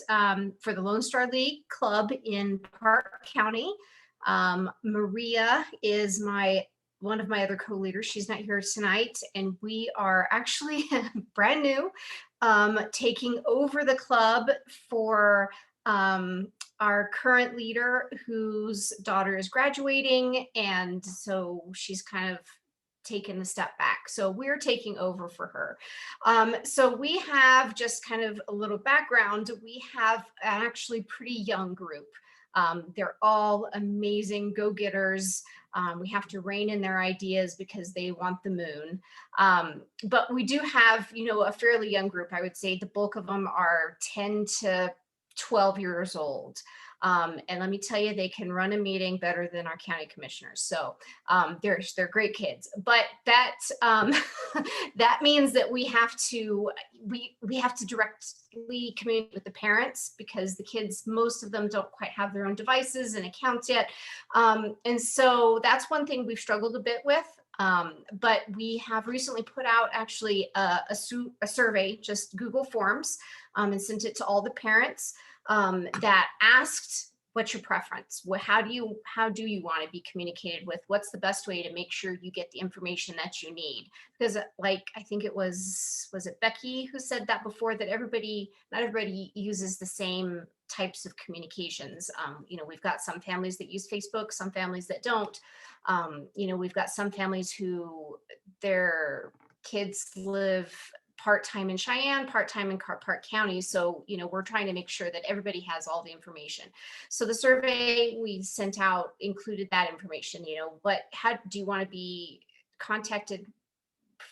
for the Lone Star League Club in Park County. Maria is one of my other co-leaders. She's not here tonight, and we are actually brand new, taking over the club for our current leader whose daughter is graduating, and so she's kind of taken a step back. So we're taking over for her. So we have, just kind of a little background, we have an actually pretty young group. They're all amazing go-getters. We have to rein in their ideas because they want the moon. But we do have, a fairly young group. I would say the bulk of them are 10 to 12 years old. And let me tell you, they can run a meeting better than our county commissioners. So they're great kids. But that that means that we have to directly communicate with the parents, because the kids, most of them don't quite have their own devices and accounts yet. And so that's one thing we've struggled a bit with. But we have recently put out actually a survey, just Google Forms, and sent it to all the parents that asked, what's your preference? How do you want to be communicated with? What's the best way to make sure you get the information that you need? Because I think it was it Becky who said that before, that not everybody uses the same types of communications. We've got some families that use Facebook, some families that don't. We've got some families who their kids live part-time in Cheyenne, part-time in Park County. So, we're trying to make sure that everybody has all the information. So the survey we sent out included that information, how do you want to be contacted?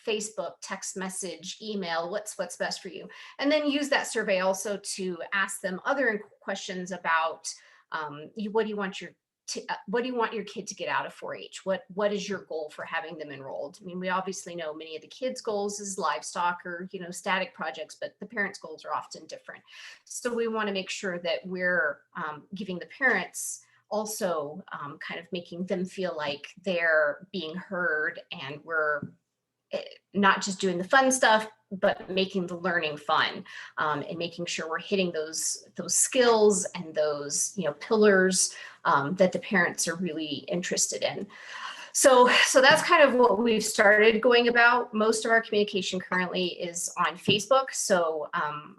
Facebook, text message, email, what's best for you? And then use that survey also to ask them other questions about what do you want your kid to get out of 4-H? What is your goal for having them enrolled? I mean, we obviously know many of the kids' goals is livestock or, static projects, but the parents' goals are often different. So we want to make sure that we're giving the parents also kind of making them feel like they're being heard, and we're not just doing the fun stuff, but making the learning fun, and making sure we're hitting those skills and those pillars that the parents are really interested in. So that's kind of what we've started going about. Most of our communication currently is on Facebook. So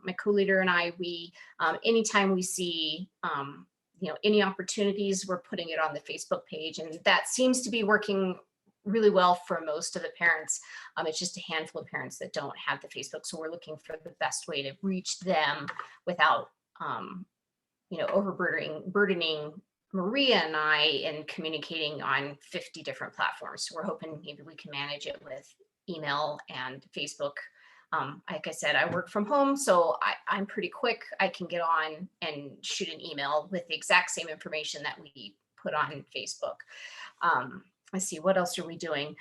my co-leader and I, we anytime we see any opportunities, we're putting it on the Facebook page, and that seems to be working really well for most of the parents. It's just a handful of parents that don't have the Facebook. So we're looking for the best way to reach them without, burdening Maria and I in communicating on 50 different platforms. So we're hoping maybe we can manage it with email and Facebook. Like I said, I work from home, so I'm pretty quick. I can get on and shoot an email with the exact same information that we put on Facebook. Let's see, what else are we doing?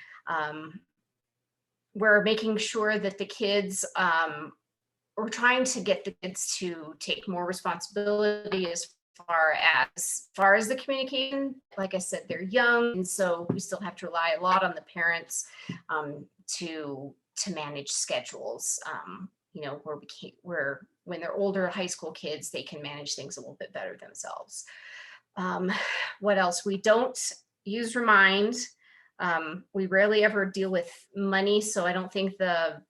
We're making sure that the kids, we're trying to get the kids to take more responsibility as far as the communication, like I said, they're young, and so we still have to rely a lot on the parents to manage schedules. You know, where when they're older, high school kids, they can manage things a little bit better themselves. What else? We don't use Remind. We rarely ever deal with money, so I don't think the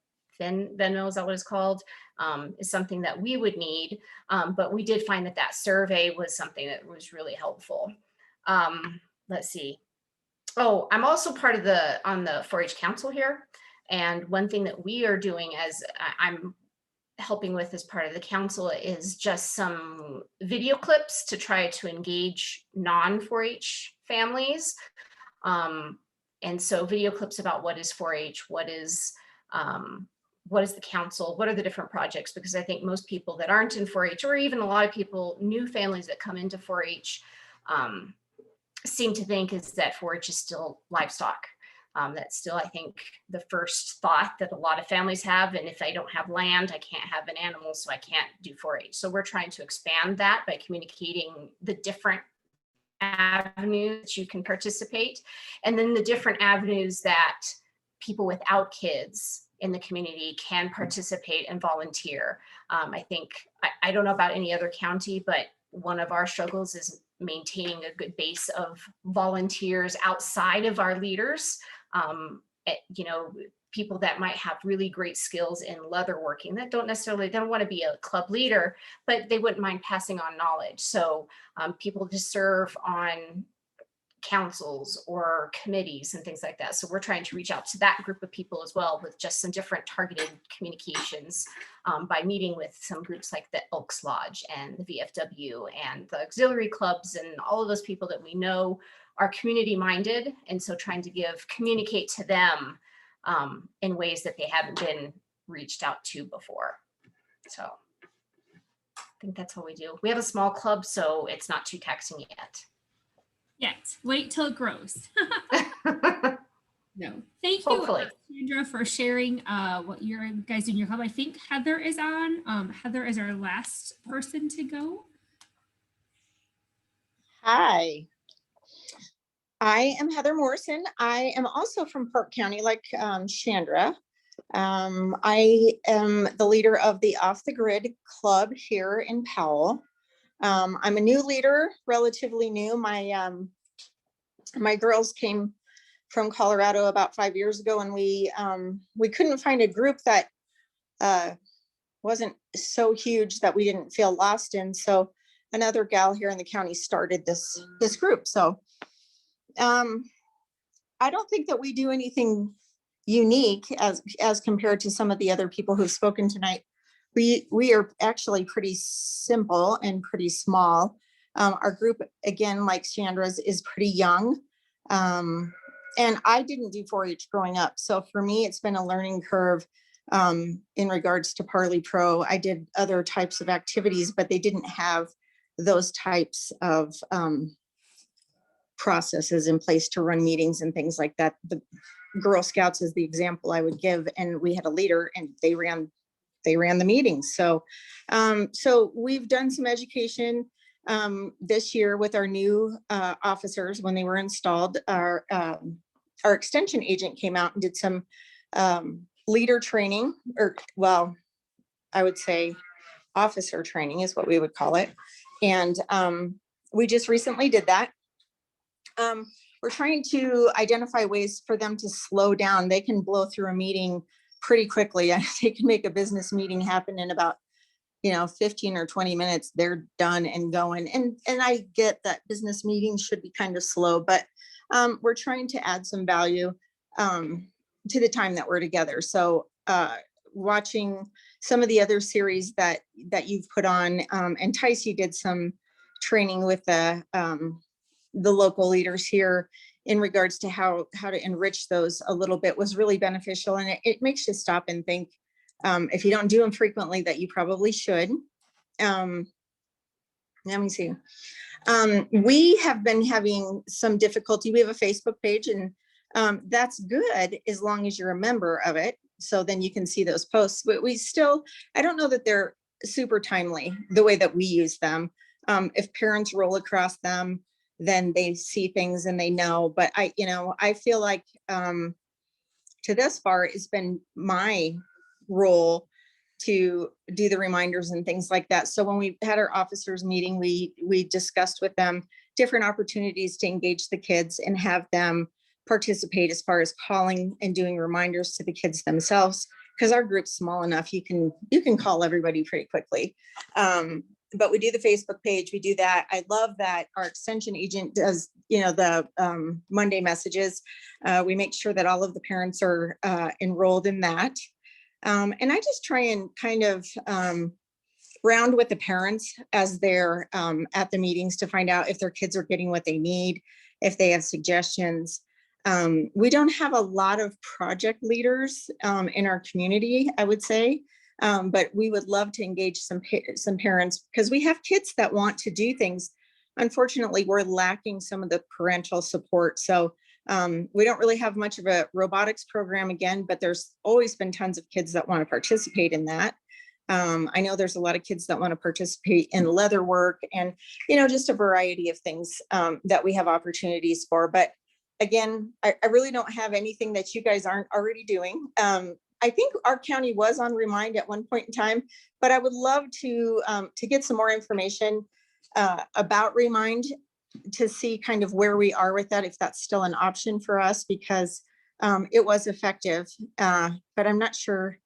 Venmo, is that what it's called, is something that we would need. But we did find that survey was something that was really helpful. Let's see. Oh, I'm also part of on the 4-H Council here. And one thing that we are doing, as I'm helping with as part of the council, is just some video clips to try to engage non-4-H families. And so video clips about what is 4-H, what is the council, what are the different projects, because I think most people that aren't in 4-H, or even a lot of people, new families that come into 4-H, seem to think is that 4-H is still livestock. That's still, I think, the first thought that a lot of families have. And if I don't have land, I can't have an animal, so I can't do 4-H. So we're trying to expand that by communicating the different avenues that you can participate, and then the different avenues that people without kids in the community can participate and volunteer. I think, I don't know about any other county, but one of our struggles is maintaining a good base of volunteers outside of our leaders. You know, people that might have really great skills in leather working that don't want to be a club leader, but they wouldn't mind passing on knowledge. So people to serve on councils or committees and things like that. So we're trying to reach out to that group of people as well, with just some different targeted communications, by meeting with some groups like the Elks Lodge and the VFW and the auxiliary clubs and all of those people that we know are community minded. And so trying to communicate to them in ways that they haven't been reached out to before. So I think that's what we do. We have a small club, so it's not too taxing yet. Wait till it grows. No, thank you, Hopefully. Sandra, for sharing what you guys do in your club. I think Heather is on. Heather is our last person to go. Hi, I am Heather Morrison. I am also from Park County, like Chandra. I am the leader of the Off the Grid Club here in Powell. I'm a new leader, relatively new. My girls came from Colorado about 5 years ago, and we couldn't find a group that wasn't so huge that we didn't feel lost in. So another gal here in the county started this group. So I don't think that we do anything unique as compared to some of the other people who've spoken tonight. We are actually pretty simple and pretty small. Our group, again, like Chandra's, is pretty young. And I didn't do 4-H growing up. So for me, it's been a learning curve in regards to Parley Pro. I did other types of activities, but they didn't have those types of processes in place to run meetings and things like that. The Girl Scouts is the example I would give. And we had a leader and they ran the meetings. So we've done some education this year with our new officers. When they were installed, our extension agent came out and did some leader training, or well, I would say officer training is what we would call it. And we just recently did that. We're trying to identify ways for them to slow down. They can blow through a meeting pretty quickly. They can make a business meeting happen in about 15 or 20 minutes. They're done and going. And I get that business meetings should be kind of slow, but we're trying to add some value to the time that we're together. So watching some of the other series that you've put on, and Ticey did some training with the local leaders here in regards to how to enrich those a little bit, was really beneficial. And it makes you stop and think, if you don't do them frequently, that you probably should. Let me see. We have been having some difficulty. We have a Facebook page, and that's good as long as you're a member of it. So then you can see those posts, but I don't know that they're super timely the way that we use them. If parents roll across them, then they see things and they know. But I feel like to this far, it's been my role to do the reminders and things like that. So when we had our officers meeting, we discussed with them different opportunities to engage the kids and have them participate as far as calling and doing reminders to the kids themselves. Because our group's small enough, you can call everybody pretty quickly. But we do the Facebook page, we do that. I love that our extension agent does, the Monday messages. We make sure that all of the parents are enrolled in that. And I just try and kind of round with the parents as they're at the meetings to find out if their kids are getting what they need, if they have suggestions. We don't have a lot of project leaders in our community, I would say. But we would love to engage some parents because we have kids that want to do things. Unfortunately, we're lacking some of the parental support. So we don't really have much of a robotics program again, but there's always been tons of kids that want to participate in that. I know there's a lot of kids that want to participate in leather work and, just a variety of things that we have opportunities for. But again, I really don't have anything that you guys aren't already doing. I think our county was on Remind at one point in time, but I would love to get some more information about Remind to see kind of where we are with that, if that's still an option for us, because it was effective, but I'm not sure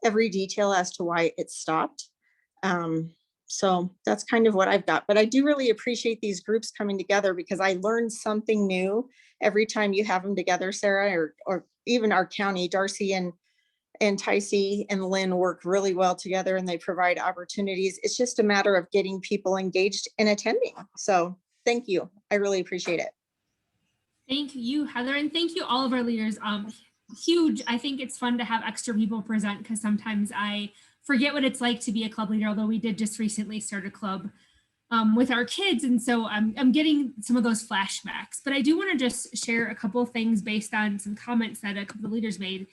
every detail as to why it stopped. So that's kind of what I've got, but I do really appreciate these groups coming together because I learned something new every time you have them together, Sarah, or even our county. Darcy and Ticey and Lynn work really well together and they provide opportunities. It's just a matter of getting people engaged and attending. So thank you. I really appreciate it. Thank you, Heather, and thank you all of our leaders. Huge. I think it's fun to have extra people present because sometimes I forget what it's like to be a club leader, although we did just recently start a club with our kids. And so I'm getting some of those flashbacks, but I do want to just share a couple of things based on some comments that a couple of leaders made,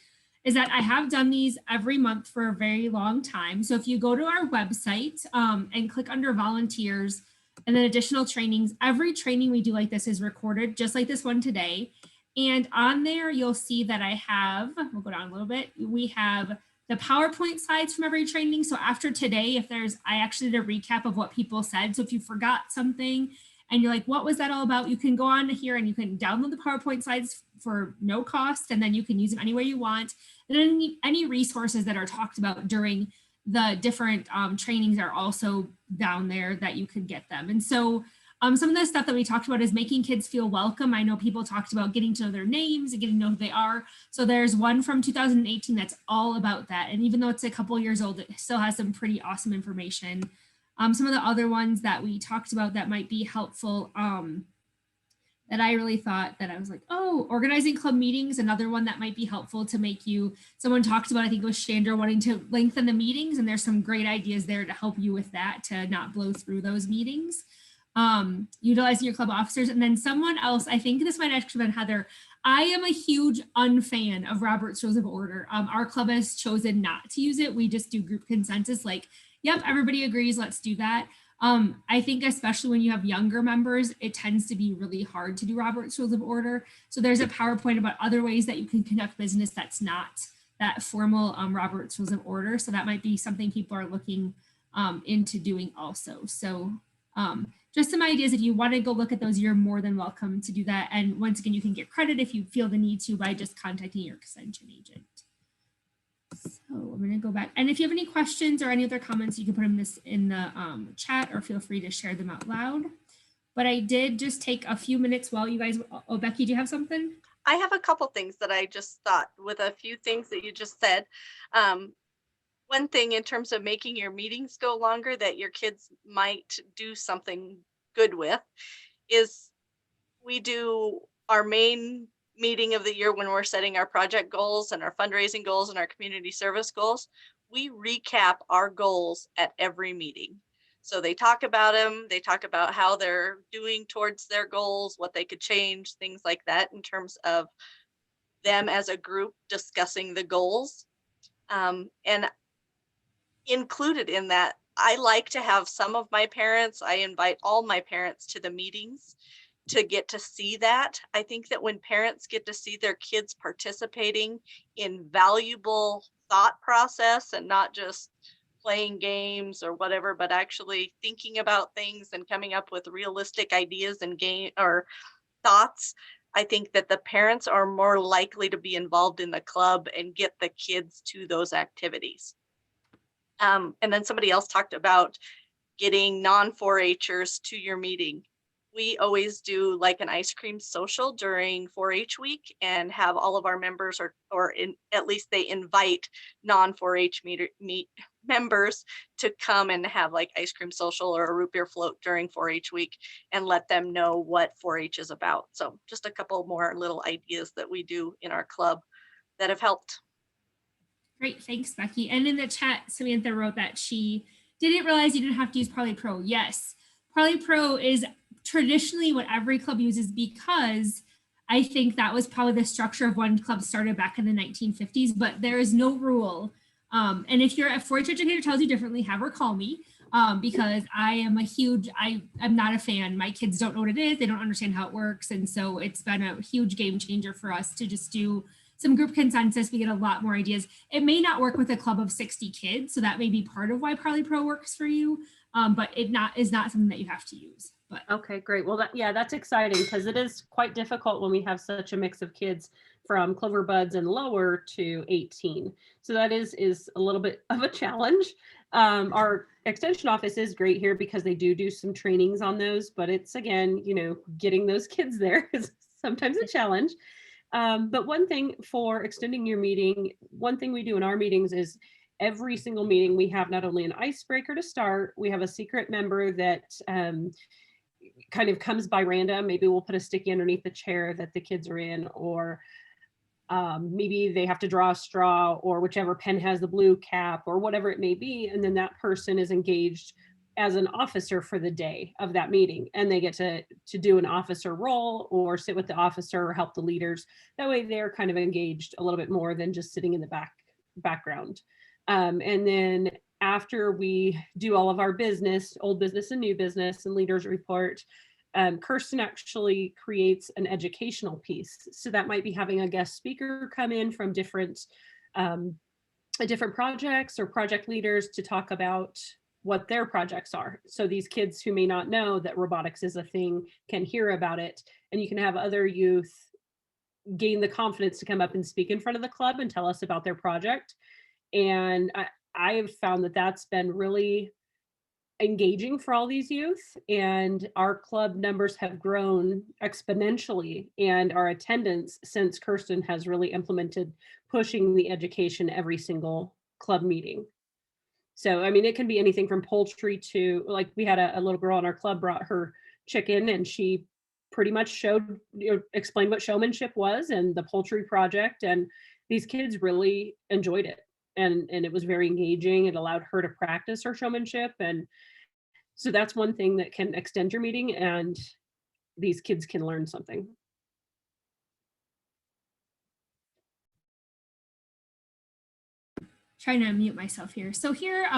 is that I have done these every month for a very long time. So if you go to our website and click under volunteers and then additional trainings, every training we do like this is recorded, just like this one today. And on there, you'll see that I have, we'll go down a little bit, we have the PowerPoint slides from every training. So after today, I actually did a recap of what people said. So if you forgot something and you're like, what was that all about? You can go on here and you can download the PowerPoint slides for no cost, and then you can use them anywhere you want. And then any resources that are talked about during the different trainings are also down there that you could get them. And so some of the stuff that we talked about is making kids feel welcome. I know people talked about getting to know their names and getting to know who they are. So there's one from 2018 that's all about that. And even though it's a couple years old, it still has some pretty awesome information. Some of the other ones that we talked about that might be helpful that I really thought that I was like, oh, organizing club meetings, another one that might be helpful to make you, someone talked about, I think it was Chandra, wanting to lengthen the meetings, and there's some great ideas there to help you with that, to not blow through those meetings. Utilizing your club officers. And then someone else, I think this might actually have been Heather, I am a huge unfan of Robert's Rules of Order. Our club has chosen not to use it. We just do group consensus, like, yep, everybody agrees, let's do that. I think especially when you have younger members, it tends to be really hard to do Robert's Rules of Order. So there's a PowerPoint about other ways that you can conduct business that's not that formal Robert's Rules of Order. So that might be something people are looking into doing also. So just some ideas. If you want to go look at those, you're more than welcome to do that. And once again, you can get credit if you feel the need to by just contacting your extension agent. So I'm going to go back. And if you have any questions or any other comments, you can put them in the chat, or feel free to share them out loud. But I did just take a few minutes while you guys, oh, Becky, do you have something? I have a couple things that I just thought with a few things that you just said. One thing in terms of making your meetings go longer that your kids might do something good with is we do our main meeting of the year when we're setting our project goals and our fundraising goals and our community service goals. We recap our goals at every meeting. So they talk about them, they talk about how they're doing towards their goals, what they could change, things like that in terms of them as a group discussing the goals. And included in that, I like to have some of my parents, I invite all my parents to the meetings to get to see that. I think that when parents get to see their kids participating in valuable thought process and not just playing games or whatever, but actually thinking about things and coming up with realistic ideas and game or thoughts, I think that the parents are more likely to be involved in the club and get the kids to those activities. And then somebody else talked about getting non-4-Hers to your meeting. We always do like an ice cream social during 4-H week and have all of our members at least they invite non-4-H members to come and have like ice cream social or a root beer float during 4-H week and let them know what 4-H is about. So just a couple more little ideas that we do in our club that have helped. Great, thanks, Becky. And in the chat, Samantha wrote that she didn't realize you didn't have to use Parley Pro. Yes, Parley Pro is traditionally what every club uses because I think that was probably the structure of when clubs started back in the 1950s, but there is no rule. And if you're a 4-H educator tells you differently, have her call me because I am I'm not a fan. My kids don't know what it is. They don't understand how it works. And so it's been a huge game changer for us to just do some group consensus. We get a lot more ideas. It may not work with a club of 60 kids. So that may be part of why Parley Pro works for you, but it is not something that you have to use. But okay, great. Well, that's exciting because it is quite difficult when we have such a mix of kids from Clover Buds and lower to 18. So that is a little bit of a challenge. Our extension office is great here because they do some trainings on those, but it's again, getting those kids there is sometimes a challenge. But one thing for extending your meeting, one thing we do in our meetings is every single meeting we have not only an icebreaker to start, we have a secret member that kind of comes by random. Maybe we'll put a sticky underneath the chair that the kids are in, or maybe they have to draw a straw, or whichever pen has the blue cap, or whatever it may be. And then that person is engaged as an officer for the day of that meeting, and they get to do an officer role or sit with the officer or help the leaders. That way they're kind of engaged a little bit more than just sitting in the background. And then after we do all of our business, old business and new business and leaders report, Kirsten actually creates an educational piece. So that might be having a guest speaker come in from different projects or project leaders to talk about what their projects are. So these kids who may not know that robotics is a thing can hear about it, and you can have other youth gain the confidence to come up and speak in front of the club and tell us about their project. And I have found that that's been really engaging for all these youth, and our club numbers have grown exponentially, and our attendance since Kirsten has really implemented pushing the education every single club meeting. So, I mean, it can be anything from poultry to, like, we had a little girl in our club brought her chicken, and she pretty much explained what showmanship was and the poultry project. And these kids really enjoyed it. And it was very engaging. It allowed her to practice her showmanship. And so that's one thing that can extend your meeting, and these kids can learn something. Trying to mute myself here. So here,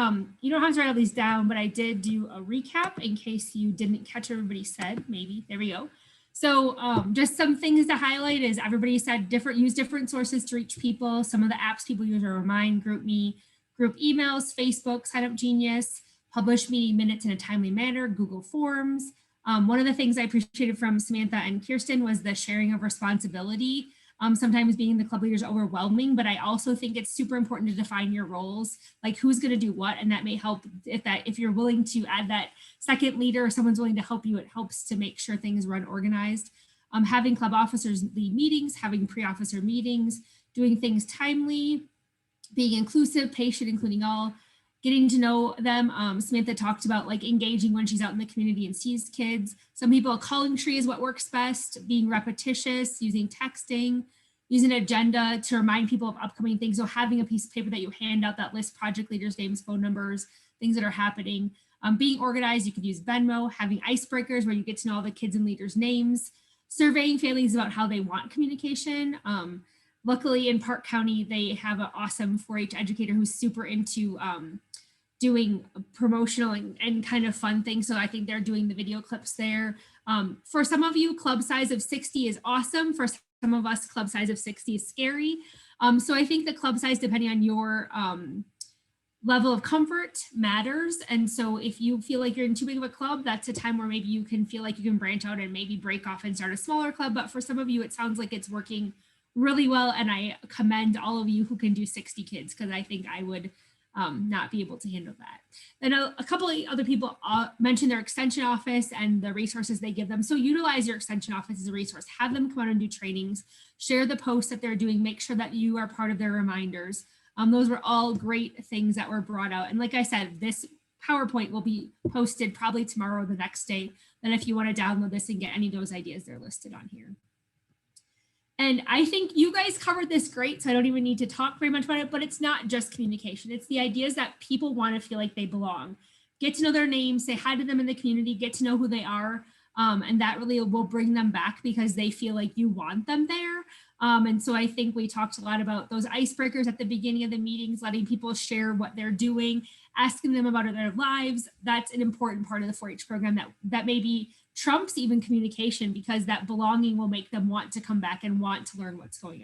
you don't have to write all these down, but I did do a recap in case you didn't catch what everybody said, maybe. There we go. So just some things to highlight is everybody said use different sources to reach people. Some of the apps people use are Remind, GroupMe, group emails, Facebook, Sign Up Genius, publish meeting minutes in a timely manner, Google Forms. One of the things I appreciated from Samantha and Kirsten was the sharing of responsibility. Sometimes being the club leader is overwhelming, but I also think it's super important to define your roles, like who's going to do what, and that may help if you're willing to add that second leader or someone's willing to help you, it helps to make sure things run organized. Having club officers lead meetings, having pre-officer meetings, doing things timely, being inclusive, patient, including all, getting to know them. Samantha talked about like engaging when she's out in the community and sees kids. Some people, a calling tree is what works best, being repetitious, using texting, using an agenda to remind people of upcoming things. So having a piece of paper that you hand out that lists project leaders' names, phone numbers, things that are happening. Being organized, you could use Venmo, having icebreakers where you get to know all the kids and leaders' names, surveying families about how they want communication. Luckily in Park County, they have an awesome 4-H educator who's super into doing promotional and kind of fun things. So I think they're doing the video clips there. For some of you, club size of 60 is awesome. For some of us, club size of 60 is scary. So I think the club size, depending on your level of comfort, matters. And so if you feel like you're in too big of a club, that's a time where maybe you can feel like you can branch out and maybe break off and start a smaller club. But for some of you, it sounds like it's working really well. And I commend all of you who can do 60 kids, because I think I would not be able to handle that. And a couple of other people mentioned their extension office and the resources they give them. So utilize your extension office as a resource. Have them come out and do trainings, share the posts that they're doing, make sure that you are part of their reminders. Those were all great things that were brought out. And like I said, this PowerPoint will be posted probably tomorrow or the next day. Then if you want to download this and get any of those ideas, they're listed on here. And I think you guys covered this great, so I don't even need to talk very much about it, but it's not just communication. It's the ideas that people want to feel like they belong. Get to know their names, say hi to them in the community, get to know who they are. And that really will bring them back because they feel like you want them there. And so I think we talked a lot about those icebreakers at the beginning of the meetings, letting people share what they're doing, asking them about their lives. That's an important part of the 4-H program that maybe trumps even communication, because that belonging will make them want to come back and want to learn what's going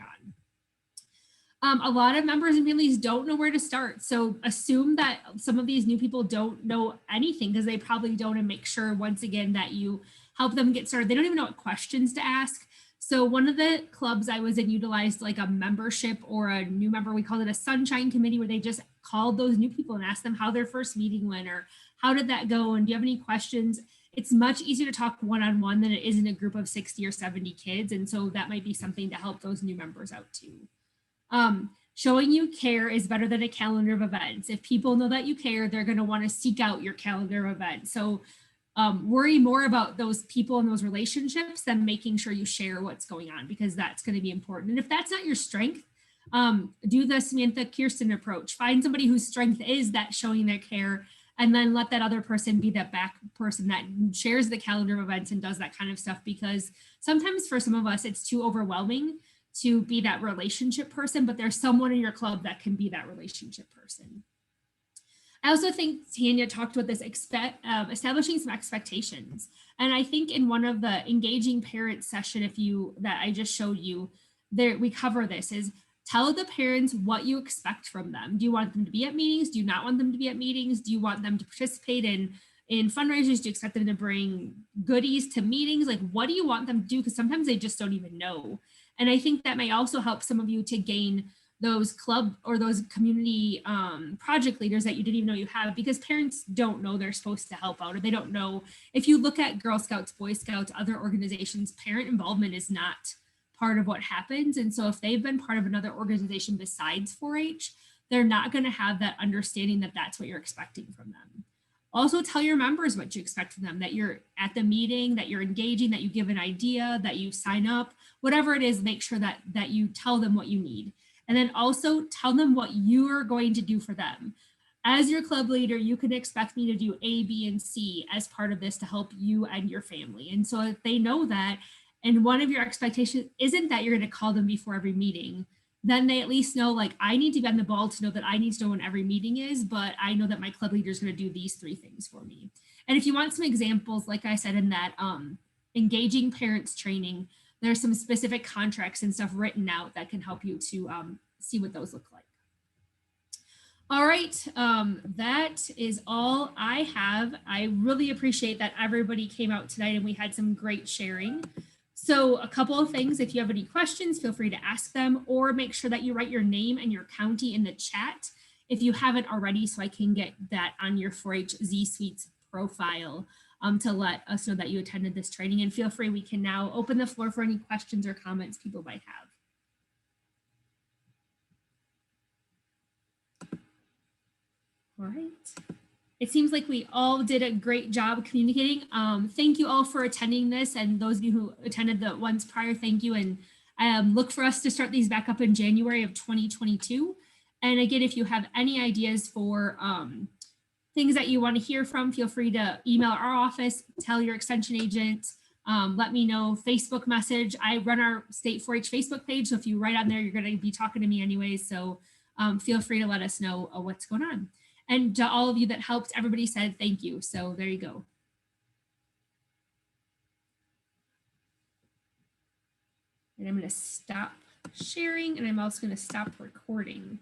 on. A lot of members and families don't know where to start. So assume that some of these new people don't know anything, because they probably don't, and make sure once again that you help them get started. They don't even know what questions to ask. So one of the clubs I was in utilized like a membership or a new member, we called it a sunshine committee, where they just called those new people and asked them how their first meeting went, or how did that go, and do you have any questions? It's much easier to talk one-on-one than it is in a group of 60 or 70 kids. And so that might be something to help those new members out too. Showing you care is better than a calendar of events. If people know that you care, they're going to want to seek out your calendar of events. So worry more about those people and those relationships than making sure you share what's going on, because that's going to be important. And if that's not your strength, do the Samantha Kirsten approach. Find somebody whose strength is that showing their care, and then let that other person be that back person that shares the calendar of events and does that kind of stuff. Because sometimes for some of us, it's too overwhelming to be that relationship person, but there's someone in your club that can be that relationship person. I also think Tanya talked about this, establishing some expectations. And I think in one of the engaging parents session, that I just showed you, there we cover this, is tell the parents what you expect from them. Do you want them to be at meetings? Do you not want them to be at meetings? Do you want them to participate in fundraisers? Do you expect them to bring goodies to meetings? Like, what do you want them to do? Because sometimes they just don't even know. And I think that may also help some of you to gain those club or those community project leaders that you didn't even know you have, because parents don't know they're supposed to help out, or they don't know. If you look at Girl Scouts, Boy Scouts, other organizations, parent involvement is not part of what happens. And so if they've been part of another organization besides 4-H, they're not going to have that understanding that that's what you're expecting from them. Also tell your members what you expect from them, that you're at the meeting, that you're engaging, that you give an idea, that you sign up, whatever it is, make sure that you tell them what you need. And then also tell them what you're going to do for them. As your club leader, you can expect me to do A, B, and C as part of this to help you and your family. And so if they know that, and one of your expectations isn't that you're going to call them before every meeting, then they at least know, like, I need to be on the ball to know that I need to know when every meeting is, but I know that my club leader is going to do these 3 things for me. And if you want some examples, like I said, in that engaging parents training, there's some specific contracts and stuff written out that can help you to see what those look like. All right, that is all I have. I really appreciate that everybody came out tonight and we had some great sharing. So a couple of things, if you have any questions, feel free to ask them, or make sure that you write your name and your county in the chat if you haven't already, so I can get that on your 4-H Z Suites profile to let us know that you attended this training. And feel free, we can now open the floor for any questions or comments people might have. All right. It seems like we all did a great job communicating. Thank you all for attending this, and those of you who attended the ones prior, thank you. And look for us to start these back up in January of 2022. And again, if you have any ideas for things that you want to hear from, feel free to email our office, tell your extension agent, let me know, Facebook message. I run our State 4-H Facebook page, so if you write on there, you're going to be talking to me anyways. So feel free to let us know what's going on. And to all of you that helped, everybody said thank you. So there you go. And I'm going to stop sharing, and I'm also going to stop recording.